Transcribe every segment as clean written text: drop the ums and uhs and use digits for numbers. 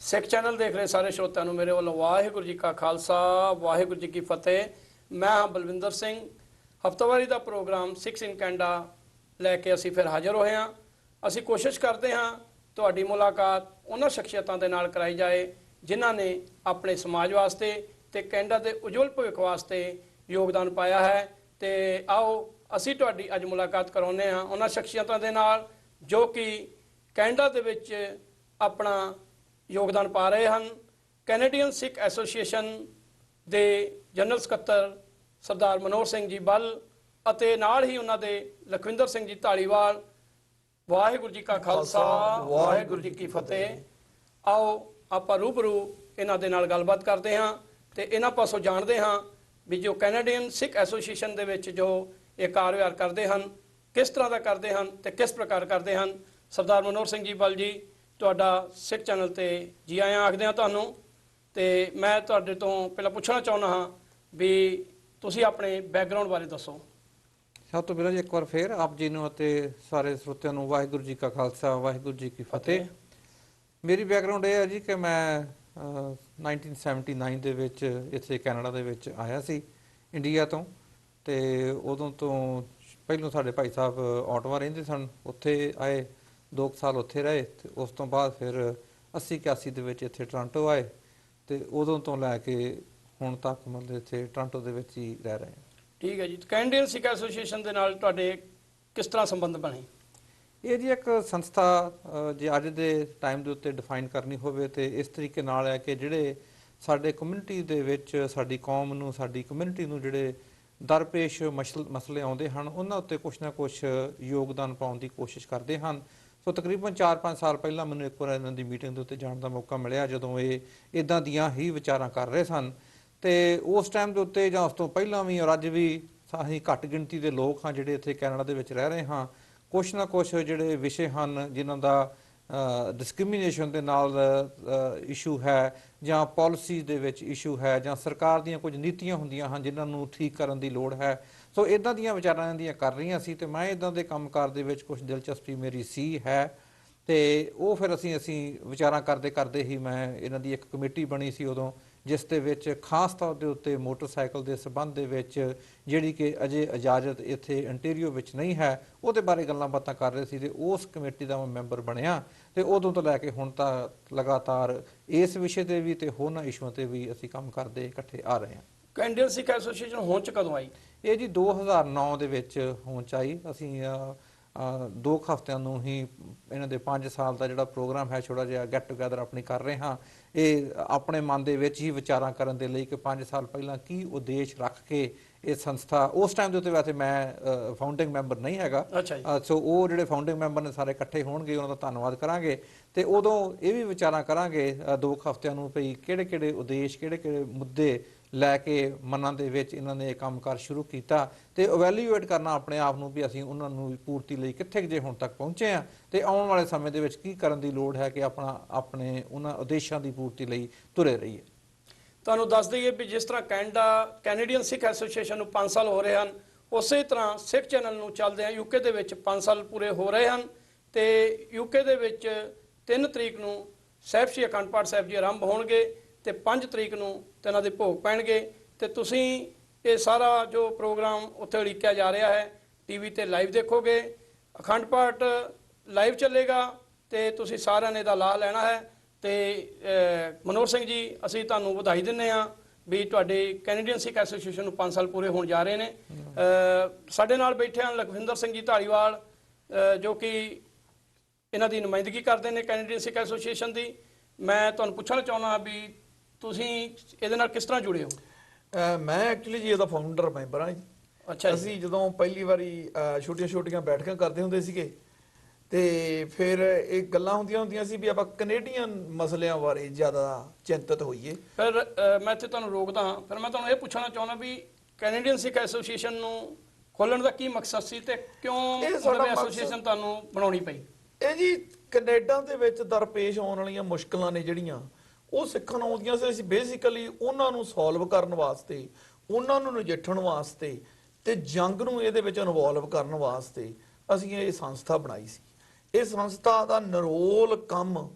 Sikh channel देख रहे सारे श्रोतिਆਂ ਨੂੰ ਮੇਰੇ ਵੱਲੋਂ ਵਾਹਿਗੁਰੂ ਜੀ ਕਾ ਖਾਲਸਾ ਵਾਹਿਗੁਰੂ ਜੀ ਕੀ ਫਤਿਹ। ਮੈਂ ਹਾਂ ਬਲਵਿੰਦਰ ਸਿੰਘ। ਹਫਤਾਵਾਰੀ ਦਾ ਪ੍ਰੋਗਰਾਮ ਸਿਕਸ ਇਨ ਕੈਨੇਡਾ ਲੈ ਕੇ ਅਸੀਂ ਫਿਰ ਹਾਜ਼ਰ ਹੋਏ ਹਾਂ। ਅਸੀਂ ਕੋਸ਼ਿਸ਼ ਕਰਦੇ ਹਾਂ ਤੁਹਾਡੀ ਮੁਲਾਕਾਤ ਉਹਨਾਂ ਸ਼ਖਸੀਅਤਾਂ ਦੇ ਨਾਲ ਕਰਾਈ ਜਾਏ ਜਿਨ੍ਹਾਂ ਨੇ ਆਪਣੇ ਸਮਾਜ ਵਾਸਤੇ ਤੇ ਕੈਨੇਡਾ ਦੇ ਉਜਵਲ ਭਵਿੱਖ ਵਾਸਤੇ ਯੋਗਦਾਨ ਪਾਇਆ ਹੈ। ਤੇ ਆਓ ਅਸੀਂ ਤੁਹਾਡੀ ਅੱਜ ਮੁਲਾਕਾਤ ਕਰਾਉਂਦੇ ਹਾਂ ਉਹਨਾਂ ਸ਼ਖਸੀਅਤਾਂ ਦੇ ਨਾਲ ਜੋ ਕਿ ਕੈਨੇਡਾ ਦੇ ਵਿੱਚ ਆਪਣਾ ਯੋਗਦਾਨ ਪਾ ਰਹੇ ਹਨ। ਕੈਨੇਡੀਅਨ ਸਿੱਖ ਐਸੋਸੀਏਸ਼ਨ ਦੇ ਜਨਰਲ ਸਕੱਤਰ ਸਰਦਾਰ ਮਨੋਹਰ ਸਿੰਘ ਜੀ ਬੱਲ ਅਤੇ ਨਾਲ ਹੀ ਉਹਨਾਂ ਦੇ ਲਖਵਿੰਦਰ ਸਿੰਘ ਜੀ ਢਾਲੀਵਾਲ। ਵਾਹਿਗੁਰੂ ਜੀ ਕਾ ਖਾਲਸਾ ਵਾਹਿਗੁਰੂ ਜੀ ਕੀ ਫਤਿਹ। ਆਓ ਆਪਾਂ ਰੂਬਰੂ ਇਹਨਾਂ ਦੇ ਨਾਲ ਗੱਲਬਾਤ ਕਰਦੇ ਹਾਂ ਤੇ ਇਹਨਾਂ ਪਾਸੋਂ ਜਾਣਦੇ ਹਾਂ ਵੀ ਜੋ ਕੈਨੇਡੀਅਨ ਸਿੱਖ ਐਸੋਸੀਏਸ਼ਨ ਦੇ ਵਿੱਚ ਜੋ ਇਹ ਕਾਰੋਬਾਰ ਕਰਦੇ ਹਨ ਕਿਸ ਤਰ੍ਹਾਂ ਦਾ ਕਰਦੇ ਹਨ ਤੇ ਕਿਸ ਪ੍ਰਕਾਰ ਕਰਦੇ ਹਨ। ਸਰਦਾਰ ਮਨੋਹਰ ਸਿੰਘ ਜੀ ਬੱਲ ਜੀ ਤੁਹਾਡਾ ਸਿੱਖ ਚੈਨਲ ਤੇ ਜੀ ਆਇਆਂ ਆਖਦੇ ਹਾਂ ਤੁਹਾਨੂੰ। ਤੇ ਮੈਂ ਤੁਹਾਡੇ ਤੋਂ ਪਹਿਲਾਂ ਪੁੱਛਣਾ ਚਾਹੁੰਦਾ ਹਾਂ ਵੀ ਤੁਸੀਂ ਆਪਣੇ ਬੈਕਗ੍ਰਾਉਂਡ ਬਾਰੇ ਦੱਸੋ। ਸਭ ਤੋਂ ਪਹਿਲਾਂ ਜੀ ਇੱਕ ਵਾਰ ਫੇਰ ਆਪ ਜੀ ਨੂੰ ਅਤੇ ਸਾਰੇ ਸਰੋਤਿਆਂ ਨੂੰ ਵਾਹਿਗੁਰੂ ਜੀ ਕਾ ਖਾਲਸਾ ਵਾਹਿਗੁਰੂ ਜੀ ਕੀ ਫਤਿਹ। ਮੇਰੀ ਬੈਕਗ੍ਰਾਉਂਡ ਇਹ ਹੈ ਜੀ ਕਿ ਮੈਂ 1979 ਦੇ ਵਿੱਚ ਇੱਥੇ ਕੈਨੇਡਾ ਦੇ ਵਿੱਚ ਆਇਆ ਸੀ ਇੰਡੀਆ ਤੋਂ। ਤੇ ਉਦੋਂ ਤੋਂ ਪਹਿਲੋਂ ਸਾਡੇ ਭਾਈ ਸਾਹਿਬ ਆਟਵਾ ਰਹਿੰਦੇ ਸਨ, ਉੱਥੇ ਆਏ 2 ਸਾਲ ਉੱਥੇ ਰਹੇ ਤੇ ਉਸ ਤੋਂ ਬਾਅਦ ਫਿਰ 80-81 ਦੇ ਵਿੱਚ ਇੱਥੇ ਟੋਰਾਂਟੋ ਆਏ ਤੇ ਉਦੋਂ ਤੋਂ ਲੈ ਕੇ ਹੁਣ ਤੱਕ ਮਤਲਬ ਇੱਥੇ ਟੋਰਾਂਟੋ ਦੇ ਵਿੱਚ ਹੀ ਰਹਿ ਰਹੇ ਹਾਂ। ਠੀਕ ਹੈ ਜੀ। ਕੈਨੇਡੀਅਨ ਸਿੱਖ ਐਸੋਸੀਏਸ਼ਨ ਦੇ ਨਾਲ ਤੁਹਾਡੇ ਕਿਸ ਤਰ੍ਹਾਂ ਸੰਬੰਧ ਬਣੇ? ਇਹ ਜੀ ਇੱਕ ਸੰਸਥਾ ਜੇ ਅੱਜ ਦੇ ਟਾਈਮ ਦੇ ਉੱਤੇ ਡਿਫਾਈਨ ਕਰਨੀ ਹੋਵੇ ਤੇ ਇਸ ਤਰੀਕੇ ਨਾਲ ਹੈ ਕਿ ਜਿਹੜੇ ਸਾਡੇ ਕਮਿਊਨਿਟੀ ਦੇ ਵਿੱਚ ਸਾਡੀ ਕੌਮ ਨੂੰ ਸਾਡੀ ਕਮਿਊਨਿਟੀ ਨੂੰ ਜਿਹੜੇ ਦਰਪੇਸ਼ ਮਸਲੇ ਆਉਂਦੇ ਹਨ ਉਹਨਾਂ ਉੱਤੇ ਕੁਛ ਨਾ ਕੁਛ ਯੋਗਦਾਨ ਪਾਉਣ ਦੀ ਕੋਸ਼ਿਸ਼ ਕਰਦੇ ਹਨ। ਸੋ ਤਕਰੀਬਨ 4-5 ਸਾਲ ਪਹਿਲਾਂ ਮੈਨੂੰ ਇੱਕ ਵਾਰ ਇਹਨਾਂ ਦੀ ਮੀਟਿੰਗ ਦੇ ਉੱਤੇ ਜਾਣ ਦਾ ਮੌਕਾ ਮਿਲਿਆ ਜਦੋਂ ਇਹ ਇਦਾਂ ਦੀਆਂ ਹੀ ਵਿਚਾਰਾਂ ਕਰ ਰਹੇ ਸਨ। ਤੇ ਉਸ ਟਾਈਮ ਦੇ ਉੱਤੇ ਜਾਂ ਉਸ ਤੋਂ ਪਹਿਲਾਂ ਵੀ ਔਰ ਅੱਜ ਵੀ ਅਸੀਂ ਘੱਟ ਗਿਣਤੀ ਦੇ ਲੋਕ ਹਾਂ ਜਿਹੜੇ ਇੱਥੇ ਕੈਨੇਡਾ ਦੇ ਵਿੱਚ ਰਹਿ ਰਹੇ ਹਾਂ। ਕੁਛ ਨਾ ਕੁਛ ਜਿਹੜੇ ਵਿਸ਼ੇ ਹਨ ਜਿਨ੍ਹਾਂ ਦਾ ਡਿਸਕ੍ਰਿਮੀਨੇਸ਼ਨ ਦੇ ਨਾਲ ਇਸ਼ੂ ਹੈ ਜਾਂ ਪਾਲਿਸੀ ਦੇ ਵਿੱਚ ਇਸ਼ੂ ਹੈ ਜਾਂ ਸਰਕਾਰ ਦੀਆਂ ਕੁਝ ਨੀਤੀਆਂ ਹੁੰਦੀਆਂ ਹਨ ਜਿਨ੍ਹਾਂ ਨੂੰ ਠੀਕ ਕਰਨ ਦੀ ਲੋੜ ਹੈ। ਸੋ ਇਦਾਂ ਦੀਆਂ ਵਿਚਾਰਾਂ ਦੀਆਂ ਕਰ ਰਹੀਆਂ ਸੀ ਤੇ ਮੈਂ ਇਦਾਂ ਦੇ ਕੰਮਕਾਰ ਦੇ ਵਿੱਚ ਕੁਝ ਦਿਲਚਸਪੀ ਮੇਰੀ ਸੀ ਹੈ ਤੇ ਉਹ ਫਿਰ ਅਸੀਂ ਵਿਚਾਰਾਂ ਕਰਦੇ ਕਰਦੇ ਹੀ ਮੈਂ ਇਹਨਾਂ ਦੀ ਇੱਕ ਕਮੇਟੀ ਬਣੀ ਸੀ ਉਦੋਂ ਜਿਸ ਦੇ ਵਿੱਚ ਖਾਸ ਤੌਰ ਦੇ ਉੱਤੇ ਮੋਟਰਸਾਈਕਲ ਦੇ ਸੰਬੰਧ ਦੇ ਵਿੱਚ ਜਿਹੜੀ ਕਿ ਅਜੇ ਇਜਾਜ਼ਤ ਇੱਥੇ ਇੰਟੀਰੀਓ ਵਿੱਚ ਨਹੀਂ ਹੈ ਉਹਦੇ ਬਾਰੇ ਗੱਲਾਂ ਬਾਤਾਂ ਕਰ ਰਹੇ ਸੀ ਤੇ ਉਸ ਕਮੇਟੀ ਦਾ ਮੈਂ ਮੈਂਬਰ ਬਣਿਆ ਤੇ ਉਦੋਂ ਤੋਂ ਲੈ ਕੇ ਹੁਣ ਤਾਂ ਲਗਾਤਾਰ ਇਸ ਵਿਸ਼ੇ ਤੇ ਵੀ ਤੇ ਹੋਰਨਾਂ ਇਸ਼ੂਆਂ ਤੇ ਵੀ ਅਸੀਂ ਕੰਮ ਕਰਦੇ ਇਕੱਠੇ ਆ ਰਹੇ ਹਾਂ। ਕੈਨੇਡੀਅਨ ਸਿੱਖ ਐਸੋਸੀਏਸ਼ਨ ਹੋਂਦ 'ਚ ਕਦੋਂ ਆਈ? ਇਹ ਜੀ 2009 ਦੇ ਵਿੱਚ ਹੋਂਦ 'ਚ ਆਈ। ਅਸੀਂ 2 ਹਫ਼ਤਿਆਂ ਨੂੰ ਹੀ ਇਹਨਾਂ ਦੇ 5 ਸਾਲ ਦਾ ਜਿਹੜਾ ਪ੍ਰੋਗਰਾਮ ਹੈ ਛੋਟਾ ਜਿਹਾ ਗੈਟ ਟੂਗੈਦਰ ਆਪਣੀ ਕਰ ਰਹੇ ਹਾਂ। ਇਹ ਆਪਣੇ ਮਨ ਦੇ ਵਿੱਚ ਹੀ ਵਿਚਾਰਾਂ ਕਰਨ ਦੇ ਲਈ ਕਿ 5 ਸਾਲ ਪਹਿਲਾਂ ਕੀ ਉਦੇਸ਼ ਰੱਖ ਕੇ ਇਹ ਸੰਸਥਾ ਉਸ ਟਾਈਮ ਦੇ ਉੱਤੇ ਵੈਸੇ ਮੈਂ ਫਾਊਂਡਿੰਗ ਮੈਂਬਰ ਨਹੀਂ ਹੈਗਾ। ਸੋ ਉਹ ਜਿਹੜੇ ਫਾਊਂਡਿੰਗ ਮੈਂਬਰ ਨੇ ਸਾਰੇ ਇਕੱਠੇ ਹੋਣਗੇ ਉਹਨਾਂ ਦਾ ਧੰਨਵਾਦ ਕਰਾਂਗੇ ਤੇ ਉਦੋਂ ਇਹ ਵੀ ਵਿਚਾਰਾਂ ਕਰਾਂਗੇ 2 ਹਫ਼ਤਿਆਂ ਨੂੰ ਭਈ ਕਿਹੜੇ ਉਦੇਸ਼ ਕਿਹੜੇ ਮੁੱਦੇ ਲੈ ਕੇ ਮਨਾਂ ਦੇ ਵਿੱਚ ਇਹਨਾਂ ਨੇ ਇਹ ਕੰਮਕਾਰ ਸ਼ੁਰੂ ਕੀਤਾ ਤੇ ਇਵੈਲੂਏਟ ਕਰਨਾ ਆਪਣੇ ਆਪ ਨੂੰ ਵੀ ਅਸੀਂ ਉਹਨਾਂ ਨੂੰ ਪੂਰਤੀ ਲਈ ਕਿੱਥੇ ਜੇ ਹੁਣ ਤੱਕ ਪਹੁੰਚੇ ਆ ਤੇ ਆਉਣ ਵਾਲੇ ਸਮੇਂ ਦੇ ਵਿੱਚ ਕੀ ਕਰਨ ਦੀ ਲੋੜ ਹੈ ਕਿ ਆਪਣੇ ਉਹਨਾਂ ਉਦੇਸ਼ਾਂ ਦੀ ਪੂਰਤੀ ਲਈ ਤੁਰੇ ਰਹੀਏ। ਤੁਹਾਨੂੰ ਦੱਸ ਦਈਏ ਵੀ ਜਿਸ ਤਰ੍ਹਾਂ ਕੈਨੇਡੀਅਨ ਸਿੱਖ ਐਸੋਸੀਏਸ਼ਨ ਨੂੰ 5 ਸਾਲ ਹੋ ਰਹੇ ਹਨ ਉਸੇ ਤਰ੍ਹਾਂ ਸਿੱਖ ਚੈਨਲ ਨੂੰ ਚੱਲਦੇ ਆ ਯੂਕੇ ਦੇ ਵਿੱਚ 5 ਸਾਲ ਪੂਰੇ ਹੋ ਰਹੇ ਹਨ ਤੇ ਯੂਕੇ ਦੇ ਵਿੱਚ 3 ਤਰੀਕ ਨੂੰ ਸਾਹਿਬ ਸ਼੍ਰੀ ਅਖੰਡ ਪਾਠ ਸਾਹਿਬ ਜੀ ਆਰੰਭ ਹੋਣਗੇ ਤੇ 5 ਤਰੀਕ ਨੂੰ ਇਹਨਾਂ ਦੇ ਭੋਗ ਪੈਣਗੇ ਤੇ ਤੁਸੀਂ ਇਹ ਸਾਰਾ ਜੋ ਪ੍ਰੋਗਰਾਮ ਉੱਥੇ ਉਲੀਕਿਆ ਜਾ ਰਿਹਾ ਹੈ ਟੀਵੀ ਤੇ ਲਾਈਵ ਦੇਖੋਗੇ। ਅਖੰਡ ਪਾਠ ਲਾਈਵ ਚੱਲੇਗਾ ਤੇ ਤੁਸੀਂ ਸਾਰਿਆਂ ਨੇ ਇਹਦਾ ਲਾਭ ਲੈਣਾ ਹੈ। ਤੇ ਮਨੋਹਰ ਸਿੰਘ ਜੀ ਅਸੀਂ ਤੁਹਾਨੂੰ ਵਧਾਈ ਦਿੰਦੇ ਹਾਂ ਵੀ ਤੁਹਾਡੇ ਕੈਨੇਡੀਅਨ ਸਿੱਖ ਐਸੋਸੀਏਸ਼ਨ ਨੂੰ 5 ਸਾਲ ਪੂਰੇ ਹੋਣ ਜਾ ਰਹੇ ਨੇ। ਸਾਡੇ ਨਾਲ ਬੈਠੇ ਹਨ ਲਖਵਿੰਦਰ ਸਿੰਘ ਜੀ ਢਾਲੀਵਾਲ ਜੋ ਕਿ ਇਹਨਾਂ ਦੀ ਨੁਮਾਇੰਦਗੀ ਕਰਦੇ ਨੇ ਕੈਨੇਡੀਅਨ ਸਿੱਖ ਐਸੋਸੀਏਸ਼ਨ ਦੀ। ਮੈਂ ਤੁਹਾਨੂੰ ਪੁੱਛਣਾ ਚਾਹੁੰਦਾ ਵੀ ਤੁਸੀਂ ਇਹਦੇ ਨਾਲ ਕਿਸ ਤਰ੍ਹਾਂ ਜੁੜੇ ਹੋ? ਮੈਂ ਐਕਚੁਅਲੀ ਜੀ ਇਹਦਾ ਫਾਊਂਡਰ ਮੈਂਬਰ ਹਾਂ ਜੀ। ਅੱਛਾ। ਅਸੀਂ ਜਦੋਂ ਪਹਿਲੀ ਵਾਰੀ ਛੋਟੀਆਂ ਬੈਠਕਾਂ ਕਰਦੇ ਹੁੰਦੇ ਸੀਗੇ ਤੇ ਫਿਰ ਇਹ ਗੱਲਾਂ ਹੁੰਦੀਆਂ ਸੀ ਵੀ ਆਪਾਂ ਕੈਨੇਡੀਅਨ ਮਸਲਿਆਂ ਬਾਰੇ ਜ਼ਿਆਦਾ ਚਿੰਤਤ ਹੋਈਏ। ਫਿਰ ਮੈਂ ਇੱਥੇ ਤੁਹਾਨੂੰ ਰੋਕਦਾ ਹਾਂ। ਫਿਰ ਮੈਂ ਤੁਹਾਨੂੰ ਇਹ ਪੁੱਛਣਾ ਚਾਹੁੰਦਾ ਵੀ ਕੈਨੇਡੀਅਨ ਸਿੱਖ ਐਸੋਸੀਏਸ਼ਨ ਨੂੰ ਖੋਲ੍ਹਣ ਦਾ ਕੀ ਮਕਸਦ ਸੀ ਤੇ ਕਿਉਂ ਇਹ ਐਸੋਸੀਏਸ਼ਨ ਤੁਹਾਨੂੰ ਬਣਾਉਣੀ ਪਈ? ਇਹ ਜੀ ਕੈਨੇਡਾ ਦੇ ਵਿੱਚ ਦਰਪੇਸ਼ ਆਉਣ ਵਾਲੀਆਂ ਮੁਸ਼ਕਲਾਂ ਨੇ ਜਿਹੜੀਆਂ ਉਹ ਸਿੱਖਣ ਆਉਂਦੀਆਂ ਸੀ। ਅਸੀਂ ਬੇਸਿਕਲੀ ਉਹਨਾਂ ਨੂੰ ਸੋਲਵ ਕਰਨ ਵਾਸਤੇ ਉਹਨਾਂ ਨੂੰ ਨਜਿੱਠਣ ਵਾਸਤੇ ਤੇ ਜੰਗ ਨੂੰ ਇਹਦੇ ਵਿੱਚ ਇਨਵੋਲਵ ਕਰਨ ਵਾਸਤੇ ਅਸੀਂ ਇਹ ਸੰਸਥਾ ਬਣਾਈ ਸੀ। ਇਹ ਸੰਸਥਾ ਦਾ ਨਿਰੋਲ ਕੰਮ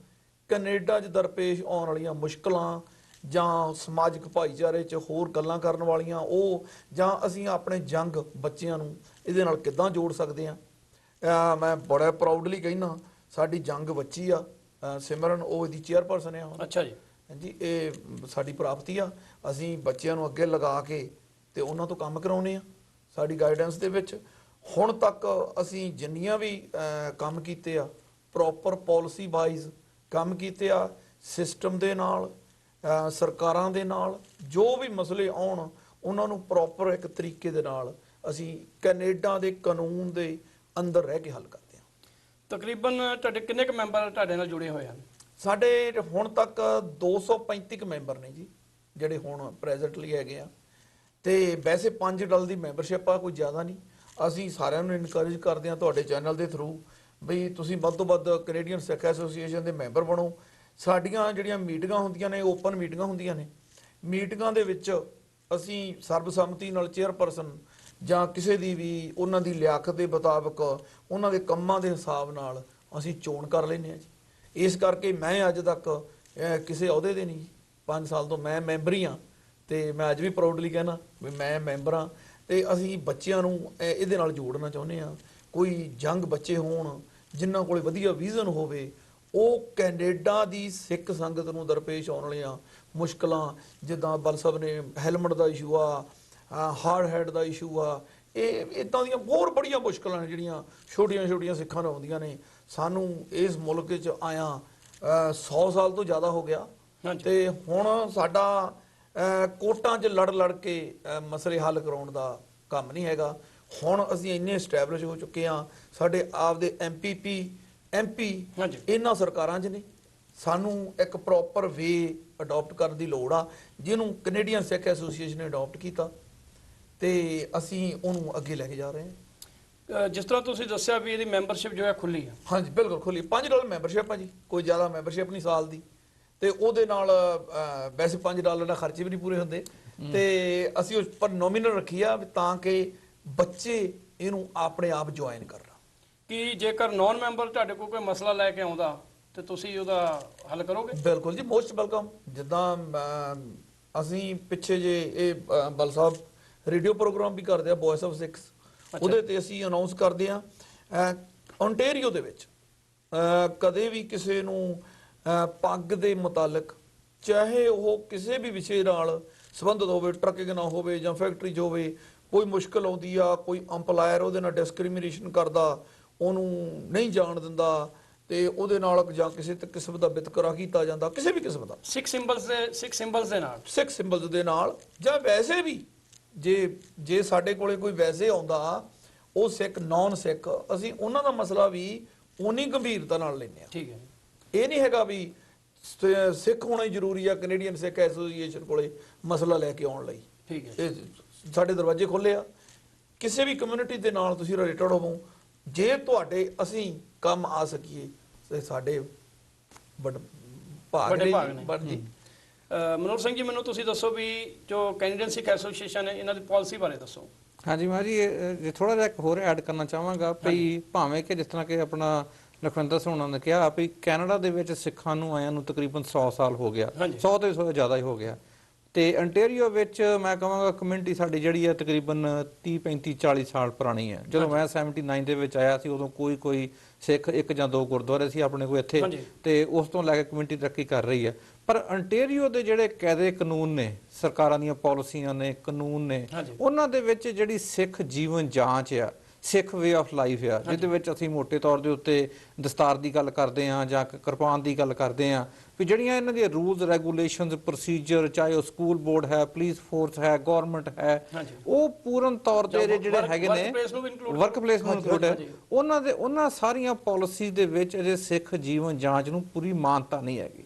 ਕੈਨੇਡਾ 'ਚ ਦਰਪੇਸ਼ ਆਉਣ ਵਾਲੀਆਂ ਮੁਸ਼ਕਲਾਂ ਜਾਂ ਸਮਾਜਿਕ ਭਾਈਚਾਰੇ 'ਚ ਹੋਰ ਗੱਲਾਂ ਕਰਨ ਵਾਲੀਆਂ ਉਹ, ਜਾਂ ਅਸੀਂ ਆਪਣੇ ਜੰਗ ਬੱਚਿਆਂ ਨੂੰ ਇਹਦੇ ਨਾਲ ਕਿੱਦਾਂ ਜੋੜ ਸਕਦੇ ਹਾਂ। ਮੈਂ ਬੜਾ ਪ੍ਰਾਊਡਲੀ ਕਹਿਣਾ, ਸਾਡੀ ਜੰਗ ਬੱਚੀ ਆ ਸਿਮਰਨ, ਉਹ ਇਹਦੀ ਚੇਅਰਪਰਸਨ ਆ ਹੁਣ। ਅੱਛਾ ਜੀ। ਹਾਂਜੀ, ਇਹ ਸਾਡੀ ਪ੍ਰਾਪਤੀ ਆ। ਅਸੀਂ ਬੱਚਿਆਂ ਨੂੰ ਅੱਗੇ ਲਗਾ ਕੇ ਤੇ ਉਹਨਾਂ ਤੋਂ ਕੰਮ ਕਰਾਉਨੇ ਆ ਸਾਡੀ ਗਾਈਡੈਂਸ ਦੇ ਵਿੱਚ। ਹੁਣ ਤੱਕ ਅਸੀਂ ਜਿੰਨੀਆਂ ਵੀ ਕੰਮ ਕੀਤੇ ਆ, ਪ੍ਰੋਪਰ ਪਾਲਿਸੀ ਵਾਈਜ਼ ਕੰਮ ਕੀਤੇ ਆ, ਸਿਸਟਮ ਦੇ ਨਾਲ, ਸਰਕਾਰਾਂ ਦੇ ਨਾਲ ਜੋ ਵੀ ਮਸਲੇ ਆਉਣ ਉਹਨਾਂ ਨੂੰ ਪ੍ਰੋਪਰ ਇੱਕ ਤਰੀਕੇ ਦੇ ਨਾਲ ਅਸੀਂ ਕੈਨੇਡਾ ਦੇ ਕਾਨੂੰਨ ਦੇ ਅੰਦਰ ਰਹਿ ਕੇ ਹੱਲ ਕਰਦੇ ਹਾਂ। ਤਕਰੀਬਨ ਤੁਹਾਡੇ ਕਿੰਨੇ ਕੁ ਮੈਂਬਰ ਤੁਹਾਡੇ ਨਾਲ ਜੁੜੇ ਹੋਏ ਹਨ? ਸਾਡੇ ਹੁਣ ਤੱਕ 235 ਮੈਂਬਰ ਨੇ ਜੀ, ਜਿਹੜੇ ਹੁਣ ਪ੍ਰੈਜ਼ੈਂਟਲੀ ਹੈਗੇ ਆ। ਤੇ ਵੈਸੇ 5 ਡਲ ਦੀ ਮੈਂਬਰਸ਼ਿਪ ਆ, ਕੋਈ ਜ਼ਿਆਦਾ ਨਹੀਂ। ਅਸੀਂ ਸਾਰਿਆਂ ਨੂੰ ਇਨਕਰੇਜ ਕਰਦੇ ਹਾਂ ਤੁਹਾਡੇ ਚੈਨਲ ਦੇ ਥਰੂ ਵੀ ਤੁਸੀਂ ਵੱਧ ਤੋਂ ਵੱਧ ਕੈਨੇਡੀਅਨ ਸਿੱਖ ਐਸੋਸੀਏਸ਼ਨ ਦੇ ਮੈਂਬਰ ਬਣੋ। ਸਾਡੀਆਂ ਜਿਹੜੀਆਂ ਮੀਟਿੰਗਾਂ ਹੁੰਦੀਆਂ ਨੇ, ਓਪਨ ਮੀਟਿੰਗਾਂ ਹੁੰਦੀਆਂ ਨੇ। ਮੀਟਿੰਗਾਂ ਦੇ ਵਿੱਚ ਅਸੀਂ ਸਰਬਸੰਮਤੀ ਨਾਲ ਚੇਅਰਪਰਸਨ ਜਾਂ ਕਿਸੇ ਦੀ ਵੀ ਉਹਨਾਂ ਦੀ ਲਿਆਕਤ ਦੇ ਮੁਤਾਬਕ, ਉਹਨਾਂ ਦੇ ਕੰਮਾਂ ਦੇ ਹਿਸਾਬ ਨਾਲ ਅਸੀਂ ਚੋਣ ਕਰ ਲੈਂਦੇ ਹਾਂ ਜੀ। ਇਸ ਕਰਕੇ ਮੈਂ ਅੱਜ ਤੱਕ ਕਿਸੇ ਅਹੁਦੇ ਦੇ ਨਹੀਂ, 5 ਸਾਲ ਤੋਂ ਮੈਂ ਮੈਂਬਰ ਹੀ ਹਾਂ। ਤੇ ਮੈਂ ਅੱਜ ਵੀ ਪ੍ਰਾਊਡਲੀ ਕਹਿਣਾ ਵੀ ਮੈਂ ਮੈਂਬਰ ਹਾਂ। ਤੇ ਅਸੀਂ ਬੱਚਿਆਂ ਨੂੰ ਇਹਦੇ ਨਾਲ ਜੋੜਨਾ ਚਾਹੁੰਦੇ ਹਾਂ। ਕੋਈ ਜੰਗ ਬੱਚੇ ਹੋਣ ਜਿਨ੍ਹਾਂ ਕੋਲ ਵਧੀਆ ਵਿਜ਼ਨ ਹੋਵੇ, ਉਹ ਕੈਨੇਡਾ ਦੀ ਸਿੱਖ ਸੰਗਤ ਨੂੰ ਦਰਪੇਸ਼ ਆਉਣ ਵਾਲੀਆਂ ਮੁਸ਼ਕਲਾਂ, ਜਿੱਦਾਂ ਬਲ ਸਾਹਿਬ ਨੇ ਹੈਲਮਟ ਦਾ ਇਸ਼ੂ ਆ, ਹਾਰਡ ਹੈਡ ਦਾ ਇਸ਼ੂ ਆ, ਇਹ ਇੱਦਾਂ ਦੀਆਂ ਹੋਰ ਬੜੀਆਂ ਮੁਸ਼ਕਲਾਂ ਨੇ ਜਿਹੜੀਆਂ ਛੋਟੀਆਂ ਛੋਟੀਆਂ ਸਿੱਖਾਂ ਨੂੰ ਆਉਂਦੀਆਂ ਨੇ। ਸਾਨੂੰ ਇਸ ਮੁਲਕ 'ਚ ਆਇਆ 100 ਸਾਲ ਤੋਂ ਜ਼ਿਆਦਾ ਹੋ ਗਿਆ। ਤੇ ਹੁਣ ਸਾਡਾ ਕੋਰਟਾਂ 'ਚ ਲੜ ਕੇ ਮਸਲੇ ਹੱਲ ਕਰਾਉਣ ਦਾ ਕੰਮ ਨਹੀਂ ਹੈਗਾ। ਹੁਣ ਅਸੀਂ ਇੰਨੇ ਐਸਟੈਬਲਿਸ਼ ਹੋ ਚੁੱਕੇ ਹਾਂ, ਸਾਡੇ ਆਪਦੇ ਐਮਪੀ ਇਹਨਾਂ ਸਰਕਾਰਾਂ 'ਚ ਨੇ। ਸਾਨੂੰ ਇੱਕ ਪ੍ਰੋਪਰ ਵੇ ਅਡਾਪਟ ਕਰਨ ਦੀ ਲੋੜ ਆ, ਜਿਹਨੂੰ ਕੈਨੇਡੀਅਨ ਸਿੱਖ ਐਸੋਸੀਏਸ਼ਨ ਨੇ ਅਡਾਪਟ ਕੀਤਾ ਤੇ ਅਸੀਂ ਉਹਨੂੰ ਅੱਗੇ ਲੈ ਕੇ ਜਾ ਰਹੇ ਹਾਂ। ਜਿਸ ਤਰ੍ਹਾਂ ਤੁਸੀਂ ਦੱਸਿਆ ਵੀ ਇਹਦੀ ਮੈਂਬਰਸ਼ਿਪ ਜੋ ਹੈ ਖੁੱਲੀ ਹੈ। ਹਾਂਜੀ, ਬਿਲਕੁਲ ਖੁੱਲੀ। 5 ਡਾਲਰ ਮੈਂਬਰਸ਼ਿਪ ਆ ਜੀ, ਕੋਈ ਜ਼ਿਆਦਾ ਮੈਂਬਰਸ਼ਿਪ ਨਹੀਂ ਸਾਲ ਦੀ। ਤੇ ਉਹਦੇ ਨਾਲ ਵੈਸੇ 5 ਡਾਲਰ ਦਾ ਖਰਚੇ ਵੀ ਨਹੀਂ ਪੂਰੇ ਹੁੰਦੇ। ਤੇ ਅਸੀਂ ਉਸ ਪਰ ਨੋਮੀਨਲ ਰੱਖੀ ਆ ਤਾਂ ਕਿ ਬੱਚੇ ਇਹਨੂੰ ਆਪਣੇ ਆਪ ਜੁਆਇਨ ਕਰਨ। ਕਿ ਜੇਕਰ ਨਾਨ ਮੈਂਬਰ ਤੁਹਾਡੇ ਕੋਲ ਕੋਈ ਮਸਲਾ ਲੈ ਕੇ ਆਉਂਦਾ ਤੇ ਤੁਸੀਂ ਉਹਦਾ ਹੱਲ ਕਰੋਗੇ? ਬਿਲਕੁਲ ਜੀ, ਮੋਸਟ ਵੈਲਕਮ। ਜਿੱਦਾਂ ਅਸੀਂ ਪਿੱਛੇ ਜੇ ਇਹ ਬਲ ਸਾਹਿਬ ਰੇਡੀਓ ਪ੍ਰੋਗਰਾਮ ਵੀ ਕਰਦੇ ਆ, ਵੌਇਸ ਆਫ ਸਿੱਖਸ, ਉਹਦੇ ਤੇ ਅਸੀਂ ਅਨਾਉਂਸ ਕਰਦੇ ਆ ਓਨਟਾਰੀਓ ਦੇ ਵਿੱਚ ਕਦੇ ਵੀ ਕਿਸੇ ਨੂੰ ਪੱਗ ਦੇ ਮੁਤਾਲਕ, ਚਾਹੇ ਉਹ ਕਿਸੇ ਵੀ ਵਿਸ਼ੇ ਨਾਲ ਸੰਬੰਧਿਤ ਹੋਵੇ, ਟਰੱਕਿੰਗ ਨਾ ਹੋਵੇ ਜਾਂ ਫੈਕਟਰੀ 'ਚ ਹੋਵੇ, ਕੋਈ ਮੁਸ਼ਕਲ ਆਉਂਦੀ ਆ, ਕੋਈ ਅੰਪਲਾਇਰ ਉਹਦੇ ਨਾਲ ਡਿਸਕ੍ਰਿਮੀਨੇਸ਼ਨ ਕਰਦਾ, ਉਹਨੂੰ ਨਹੀਂ ਜਾਣ ਦਿੰਦਾ ਤੇ ਉਹਦੇ ਨਾਲ ਜਾਂ ਕਿਸੇ ਕਿਸਮ ਦਾ ਵਿਤਕਰਾ ਕੀਤਾ ਜਾਂਦਾ, ਕਿਸੇ ਵੀ ਕਿਸਮ ਦਾ, ਸਿੱਖ ਸਿੰਬਲਸ ਦੇ ਨਾਲ ਜਾਂ ਵੈਸੇ ਵੀ ਜੇ ਸਾਡੇ ਕੋਲੇ ਕੋਈ ਵੈਸੇ ਆਉਂਦਾ, ਉਹ ਸਿੱਖ ਨਾਨ ਸਿੱਖ, ਅਸੀਂ ਉਹਨਾਂ ਦਾ ਮਸਲਾ ਵੀ ਉਨੀ ਗੰਭੀਰਤਾ ਨਾਲ ਲੈਂਦੇ ਆ। ਠੀਕ ਹੈ। ਇਹ ਨਹੀਂ ਹੈਗਾ ਵੀ ਸਿੱਖ ਹੋਣਾ ਹੀ ਜ਼ਰੂਰੀ ਆ ਕੈਨੇਡੀਅਨ ਸਿੱਖ ਐਸੋਸੀਏਸ਼ਨ ਕੋਲੇ ਮਸਲਾ ਲੈ ਕੇ ਆਉਣ ਲਈ। ਠੀਕ ਹੈ। ਇਹ ਸਾਡੇ ਦਰਵਾਜ਼ੇ ਖੁੱਲੇ ਆ, ਕਿਸੇ ਵੀ ਕਮਿਊਨਿਟੀ ਦੇ ਨਾਲ ਤੁਸੀਂ ਰਿਲੇਟਡ ਹੋਵੋ, ਜੇ ਤੁਹਾਡੇ ਅਸੀਂ ਕੰਮ ਆ ਸਕੀਏ ਤੇ ਸਾਡੇ ਭਾਗ ਨੇ। ਮਨੋਹਰ ਸਿੰਘ ਜੀ, ਮੈਨੂੰ ਤੁਸੀਂ ਦੱਸੋ ਵੀ ਜੋ ਕੈਨੇਡੀਅਨ ਸਿੱਖ ਐਸੋਸੀਏਸ਼ਨ ਹੈ, ਇਹਨਾਂ ਦੀ ਪਾਲਿਸੀ ਬਾਰੇ ਦੱਸੋ। ਹਾਂਜੀ ਮੈਂ ਜੀ ਜੇ ਥੋੜਾ ਜਿਹਾ ਇੱਕ ਹੋਰ ਐਡ ਕਰਨਾ ਚਾਹਾਂਗਾ ਵੀ ਭਾਵੇਂ ਕਿ ਜਿਸ ਤਰ੍ਹਾਂ ਕਿ ਆਪਣਾ ਲਖਵਿੰਦਰ ਸਿੰਘ ਹੋਣਾ ਨੇ ਕਿਹਾ ਵੀ ਕੈਨੇਡਾ ਦੇ ਵਿੱਚ ਸਿੱਖਾਂ ਨੂੰ ਆਇਆਂ ਨੂੰ ਤਕਰੀਬਨ 100 ਸਾਲ ਹੋ ਗਿਆ, 100 ਤੋਂ ਜ਼ਿਆਦਾ ਹੀ ਹੋ ਗਿਆ। ਤੇ ਅੰਟੇਰੀਓ ਵਿੱਚ ਮੈਂ ਕਹਾਂਗਾ ਕਮਿਊਨਿਟੀ ਸਾਡੀ ਜਿਹੜੀ ਹੈ ਤਕਰੀਬਨ 30 35 40 ਸਾਲ ਪੁਰਾਣੀ ਹੈ। ਜਦੋਂ ਮੈਂ 79 ਦੇ ਵਿੱਚ ਆਇਆ ਸੀ, ਉਦੋਂ ਕੋਈ ਸਿੱਖ 1 ਜਾਂ 2 ਗੁਰਦੁਆਰੇ ਸੀ ਆਪਣੇ ਕੋਲ ਇੱਥੇ, ਤੇ ਉਸ ਤੋਂ ਲੈ ਕੇ ਕਮਿਊਨਿਟੀ ਤਰੱਕੀ ਕਰ ਰਹੀ ਹੈ। ਪਰ ਅੰਟੇਰੀਓ ਦੇ ਜਿਹੜੇ ਕਾਇਦੇ ਕਾਨੂੰਨ ਨੇ, ਸਰਕਾਰਾਂ ਦੀਆਂ ਪਾਲਿਸੀਆਂ ਨੇ, ਕਾਨੂੰਨ ਨੇ, ਉਹਨਾਂ ਦੇ ਵਿੱਚ ਜਿਹੜੀ ਸਿੱਖ ਜੀਵਨ ਜਾਂਚ ਆ, ਸਿੱਖ ਵੇ ਆਫ ਲਾਈਫ ਆ, ਜਿਹਦੇ ਵਿੱਚ ਅਸੀਂ ਮੋਟੇ ਤੌਰ ਦੇ ਉੱਤੇ ਦਸਤਾਰ ਦੀ ਗੱਲ ਕਰਦੇ ਹਾਂ ਜਾਂ ਕਿਰਪਾਨ ਦੀ ਗੱਲ ਕਰਦੇ ਹਾਂ, ਵੀ ਜਿਹੜੀਆਂ ਇਹਨਾਂ ਦੀਆਂ ਰੂਲਸ ਰੈਗੂਲੇਸ਼ਨਸ ਪ੍ਰੋਸੀਜਰ, ਚਾਹੇ ਉਹ ਸਕੂਲ ਬੋਰਡ ਹੈ, ਪੁਲਿਸ ਫੋਰਸ ਹੈ, ਗਵਰਨਮੈਂਟ ਹੈ, ਉਹ ਪੂਰਨ ਤੌਰ ਤੇ ਜਿਹੜੇ ਹੈਗੇ ਨੇ ਵਰਕ ਪਲੇਸ ਨੂੰ ਇਨਕਲੂਡ ਹੈ, ਉਹਨਾਂ ਸਾਰੀਆਂ ਪਾਲਿਸੀ ਦੇ ਵਿੱਚ ਅਜੇ ਸਿੱਖ ਜੀਵਨ ਜਾਂਚ ਨੂੰ ਪੂਰੀ ਮਾਨਤਾ ਨਹੀਂ ਹੈਗੀ।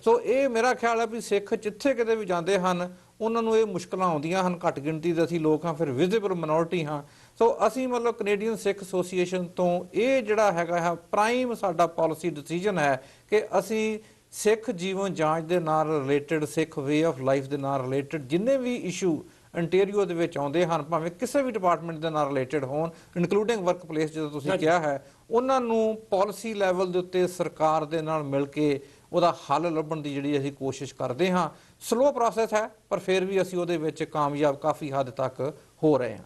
ਸੋ ਇਹ ਮੇਰਾ ਖਿਆਲ ਹੈ ਵੀ ਸਿੱਖ ਜਿੱਥੇ ਕਿਤੇ ਵੀ ਜਾਂਦੇ ਹਨ, ਉਹਨਾਂ ਨੂੰ ਇਹ ਮੁਸ਼ਕਲਾਂ ਆਉਂਦੀਆਂ ਹਨ। ਘੱਟ ਗਿਣਤੀ ਦੇ ਅਸੀਂ ਲੋਕ ਹਾਂ, ਫਿਰ ਵਿਜ਼ੀਬਲ ਮਿਨੋਰਟੀ ਹਾਂ। ਸੋ ਅਸੀਂ ਮਤਲਬ ਕੈਨੇਡੀਅਨ ਸਿੱਖ ਐਸੋਸੀਏਸ਼ਨ ਤੋਂ ਇਹ ਜਿਹੜਾ ਹੈਗਾ ਹੈ ਪ੍ਰਾਈਮ ਸਾਡਾ ਪਾਲਿਸੀ ਡਿਸੀਜਨ ਹੈ ਕਿ ਅਸੀਂ ਸਿੱਖ ਜੀਵਨ ਜਾਂਚ ਦੇ ਨਾਲ related, Sikh way of life ਦੇ ਨਾਲ ਰਿਲੇਟਡ ਜਿੰਨੇ ਵੀ ਇਸ਼ੂ ਇੰਟੀਰੀਓ ਦੇ ਵਿੱਚ ਆਉਂਦੇ ਹਨ, ਭਾਵੇਂ ਕਿਸੇ ਵੀ ਡਿਪਾਰਟਮੈਂਟ ਦੇ ਨਾਲ ਰਿਲੇਟਡ ਹੋਣ, ਇਨਕਲੂਡਿੰਗ ਵਰਕ ਪਲੇਸ ਜਦੋਂ ਤੁਸੀਂ ਕਿਹਾ ਹੈ, ਉਹਨਾਂ ਨੂੰ ਪਾਲਿਸੀ ਲੈਵਲ ਦੇ ਉੱਤੇ ਸਰਕਾਰ ਦੇ ਨਾਲ ਮਿਲ ਕੇ ਉਹਦਾ ਹੱਲ ਲੱਭਣ ਦੀ ਜਿਹੜੀ ਅਸੀਂ ਕੋਸ਼ਿਸ਼ ਕਰਦੇ ਹਾਂ। ਸਲੋ ਪ੍ਰੋਸੈਸ ਹੈ, ਪਰ ਫਿਰ ਵੀ ਅਸੀਂ ਉਹਦੇ ਵਿੱਚ ਕਾਮਯਾਬ ਕਾਫੀ ਹੱਦ ਤੱਕ ਹੋ ਰਹੇ ਹਾਂ।